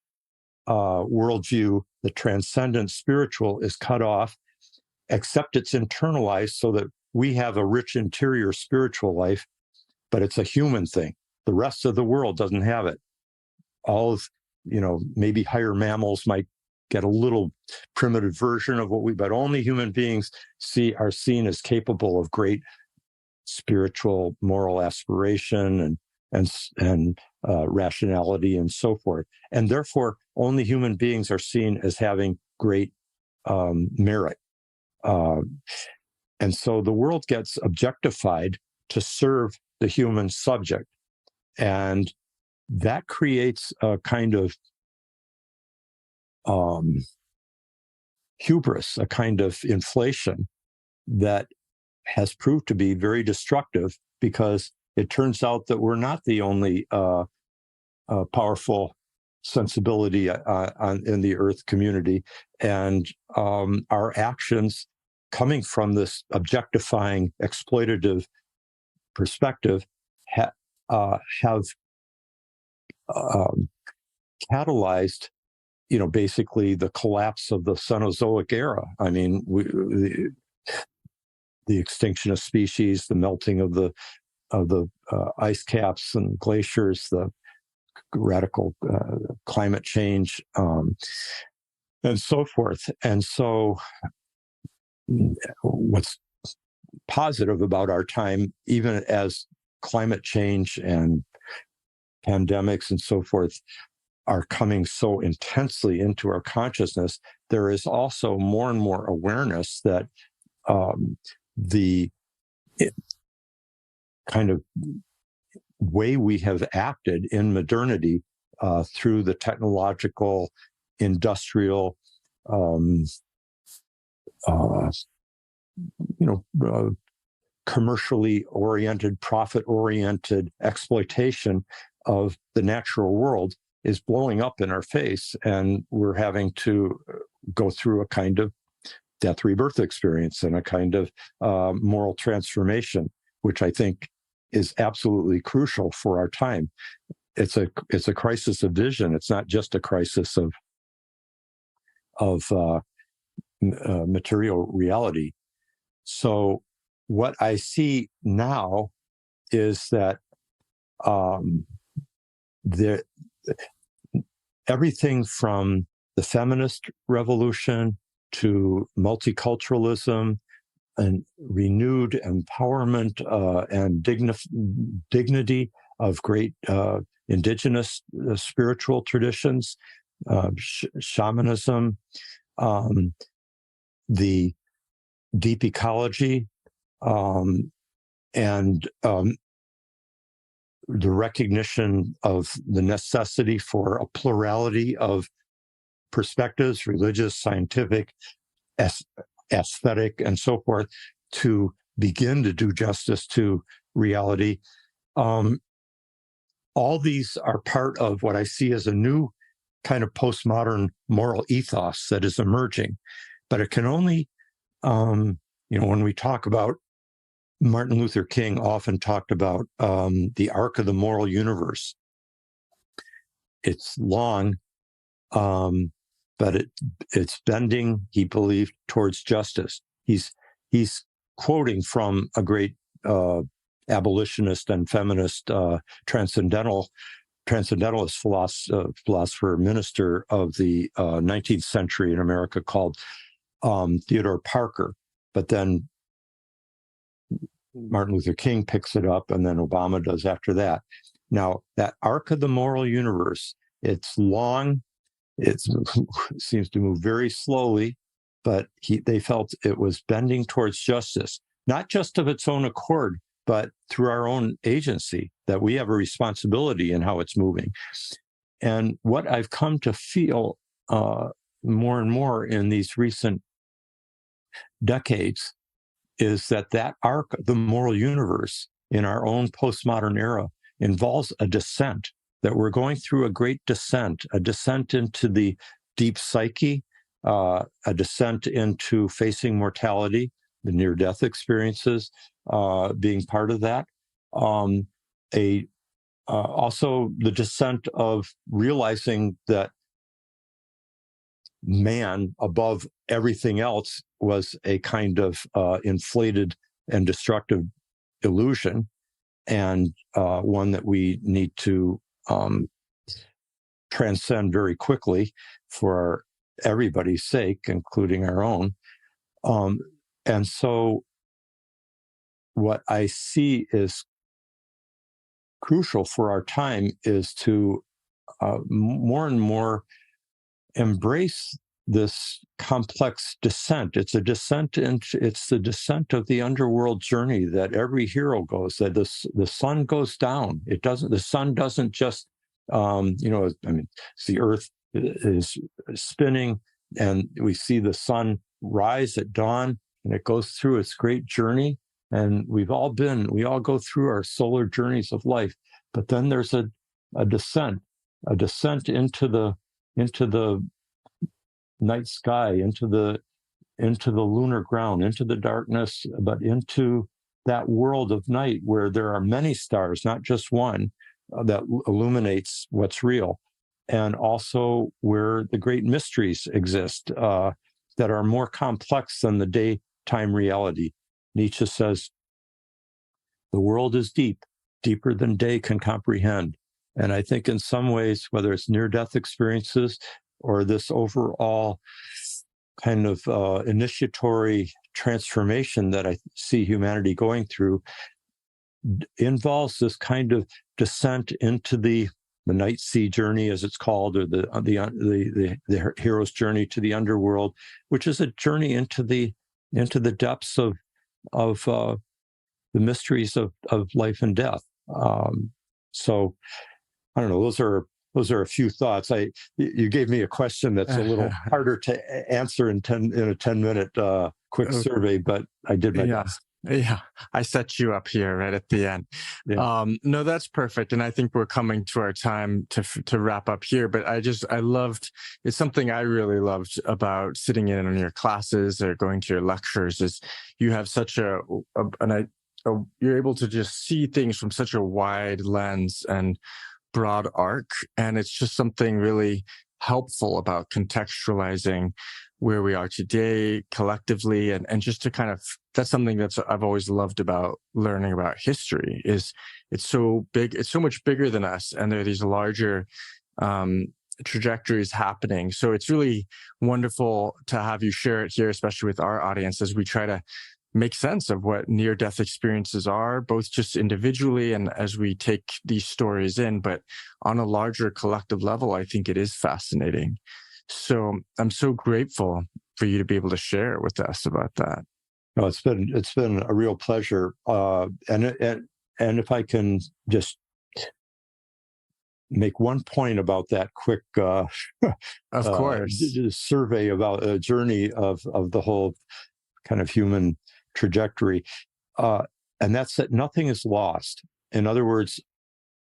worldview. The transcendent spiritual is cut off, except it's internalized so that we have a rich interior spiritual life, but it's a human thing. The rest of the world doesn't have it. All of, maybe higher mammals might get a little primitive version of but only human beings are seen as capable of great spiritual, moral aspiration and rationality and so forth. And therefore, only human beings are seen as having great merit. And so the world gets objectified to serve the human subject. And that creates a kind of hubris, a kind of inflation that has proved to be very destructive, because it turns out that we're not the only powerful sensibility in the Earth community, and our actions coming from this objectifying, exploitative perspective have catalyzed, basically the collapse of the Cenozoic era. I mean, the extinction of species, the melting of the ice caps and glaciers, the radical climate change, and so forth. And so, what's positive about our time, even as climate change and pandemics and so forth are coming so intensely into our consciousness, there is also more and more awareness that the kind of way we have acted in modernity through the technological, industrial, commercially oriented, profit-oriented exploitation of the natural world is blowing up in our face, and we're having to go through a kind of death rebirth experience and a kind of moral transformation, which I think is absolutely crucial for our time. It's a crisis of vision. It's not just a crisis of material reality. So what I see now is that everything from the feminist revolution to multiculturalism and renewed empowerment and dignity of great indigenous spiritual traditions, shamanism, the deep ecology, and the recognition of the necessity for a plurality of perspectives, religious, scientific, aesthetic, and so forth, to begin to do justice to reality. All these are part of what I see as a new kind of postmodern moral ethos that is emerging. But it can only, when we talk about Martin Luther King often talked about the arc of the moral universe. It's long, but it's bending, he believed, towards justice. He's quoting from a great abolitionist and feminist transcendentalist philosopher, minister of the 19th century in America called Theodore Parker. But then Martin Luther King picks it up, and then Obama does after that. Now, that arc of the moral universe, it's long, it seems to move very slowly, but they felt it was bending towards justice, not just of its own accord, but through our own agency, that we have a responsibility in how it's moving. And what I've come to feel more and more in these recent decades is that arc of the moral universe in our own postmodern era involves a descent, that we're going through a great descent, a descent into the deep psyche, a descent into facing mortality, the near-death experiences being part of that. Also the descent of realizing that man above everything else was a kind of inflated and destructive illusion, and one that we need to transcend very quickly for everybody's sake, including our own. And so what I see is crucial for our time is to more and more embrace this complex descent. It's a descent it's the descent of the underworld journey that every hero goes, that the sun goes down. The sun doesn't just, the earth is spinning and we see the sun rise at dawn and it goes through its great journey And we all go through our solar journeys of life, but then there's a descent into the night sky, into the lunar ground, into the darkness, but into that world of night where there are many stars, not just one, that illuminates what's real, and also where the great mysteries exist that are more complex than the daytime reality. Nietzsche says, the world is deep, deeper than day can comprehend. And I think in some ways, whether it's near-death experiences or this overall kind of initiatory transformation that I see humanity going through involves this kind of descent into the night sea journey, as it's called, or the hero's journey to the underworld, which is a journey into the depths of the mysteries of life and death. So I don't know. Those are a few thoughts. You gave me a question that's a little harder to answer in a 10-minute quick survey, but I did my best. Yeah, I set you up here right at the end. Yeah. No, that's perfect. And I think we're coming to our time to wrap up here. But it's something I really loved about sitting in on your classes or going to your lectures is you have such you're able to just see things from such a wide lens and broad arc. And it's just something really helpful about contextualizing where we are today collectively. And just to kind of, that's something I've always loved about learning about history is it's so big, it's so much bigger than us. And there are these larger trajectories happening. So it's really wonderful to have you share it here, especially with our audience as we try to make sense of what near-death experiences are, both just individually and as we take these stories in, but on a larger collective level, I think it is fascinating. So I'm so grateful for you to be able to share with us about that. No, it's been a real pleasure. And if I can just make one point about that quick, of course, survey about a journey of the whole kind of human trajectory, and that's that nothing is lost. In other words,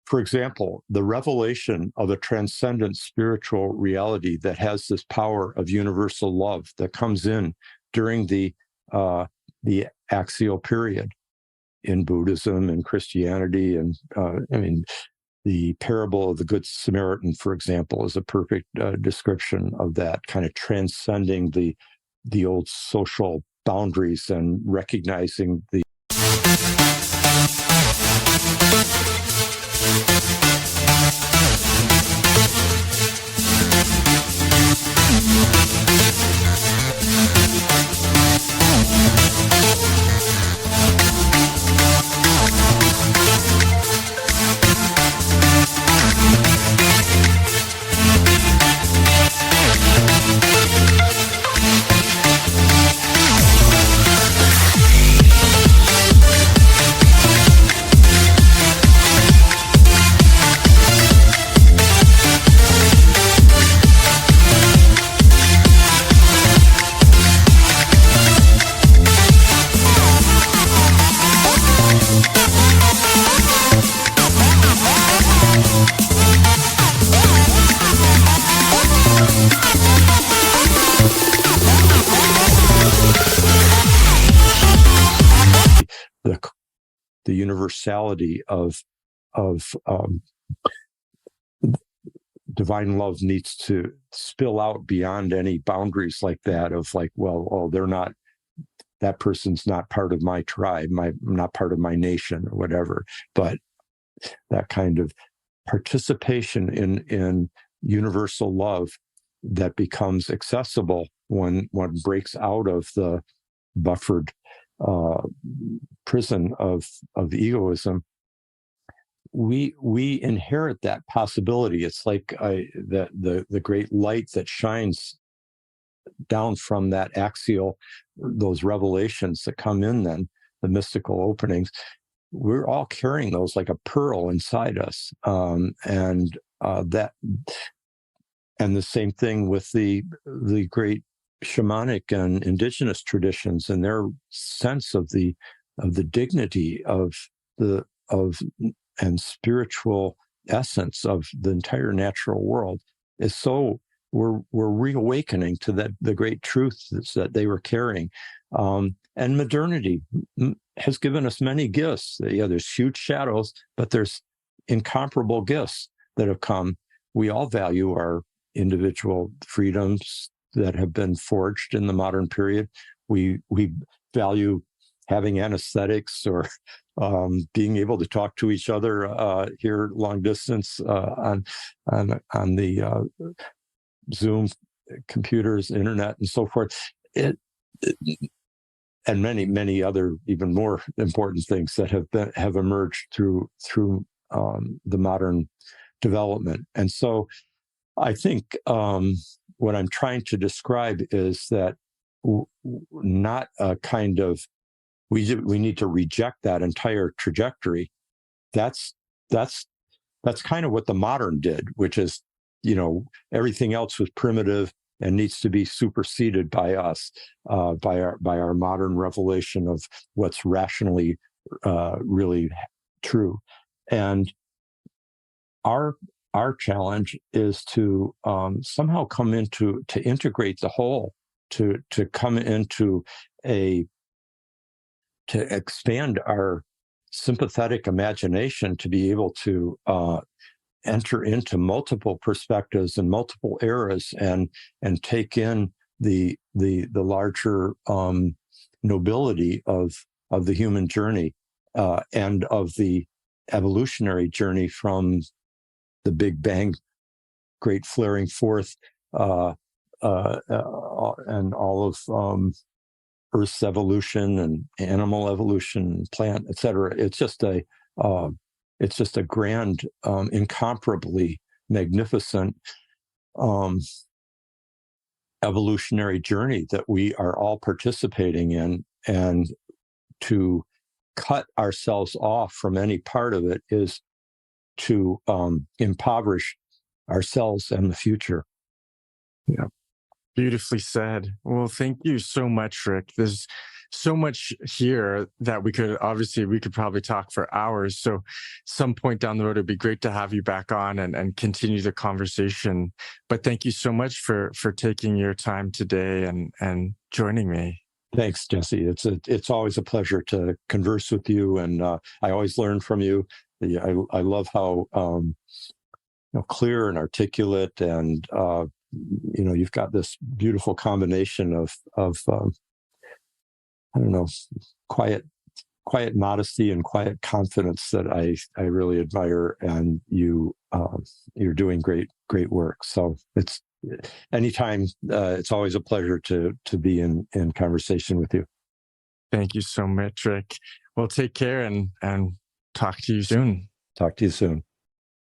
for example, the revelation of a transcendent spiritual reality that has this power of universal love that comes in during the axial period in Buddhism and Christianity, and the parable of the Good Samaritan, for example, is a perfect description of that, kind of transcending the old social boundaries and recognizing the universality of divine love needs to spill out beyond any boundaries like that of like, they're not, that person's not part of my tribe, not part of my nation or whatever. But that kind of participation in universal love that becomes accessible when one breaks out of the buffered prison of egoism, we inherit that possibility. It's like the great light that shines down from that axial, those revelations that come in, then the mystical openings. We're all carrying those like a pearl inside us, and the same thing with the great shamanic and indigenous traditions and their sense of the the dignity of the of and spiritual essence of the entire natural world is so we're reawakening to the great truths that they were carrying. And modernity has given us many gifts. There's huge shadows, but there's incomparable gifts that have come. We all value our individual freedoms that have been forged in the modern period. We value having anesthetics or being able to talk to each other here long distance on the Zoom computers, internet, and so forth. And many other even more important things that have emerged through the modern development. And so I think what I'm trying to describe is that not a kind of we need to reject that entire trajectory. That's kind of what the modern did, which is, everything else was primitive and needs to be superseded by us, by our modern revelation of what's rationally really true. And our challenge is to somehow to integrate the whole, to come into to expand our sympathetic imagination, to be able to enter into multiple perspectives and multiple eras, and take in the larger nobility of the human journey, and of the evolutionary journey from the Big Bang, great flaring forth, and all of Earth's evolution and animal evolution, plant, etc. It's just a grand, incomparably magnificent evolutionary journey that we are all participating in. And to cut ourselves off from any part of it is to impoverish ourselves and the future. Yeah. Beautifully said. Well, thank you so much, Rick. There's so much here that we could probably talk for hours. So some point down the road, it'd be great to have you back on and continue the conversation. But thank you so much for taking your time today and joining me. Thanks, Jesse. It's always a pleasure to converse with you, and I always learn from you. I love how clear and articulate, and you've got this beautiful combination of I don't know, quiet modesty and quiet confidence that I really admire, and you're doing great work. So it's anytime, it's always a pleasure to be in conversation with you. Thank you so much, Rick. Well, take care and talk to you soon. Talk to you soon.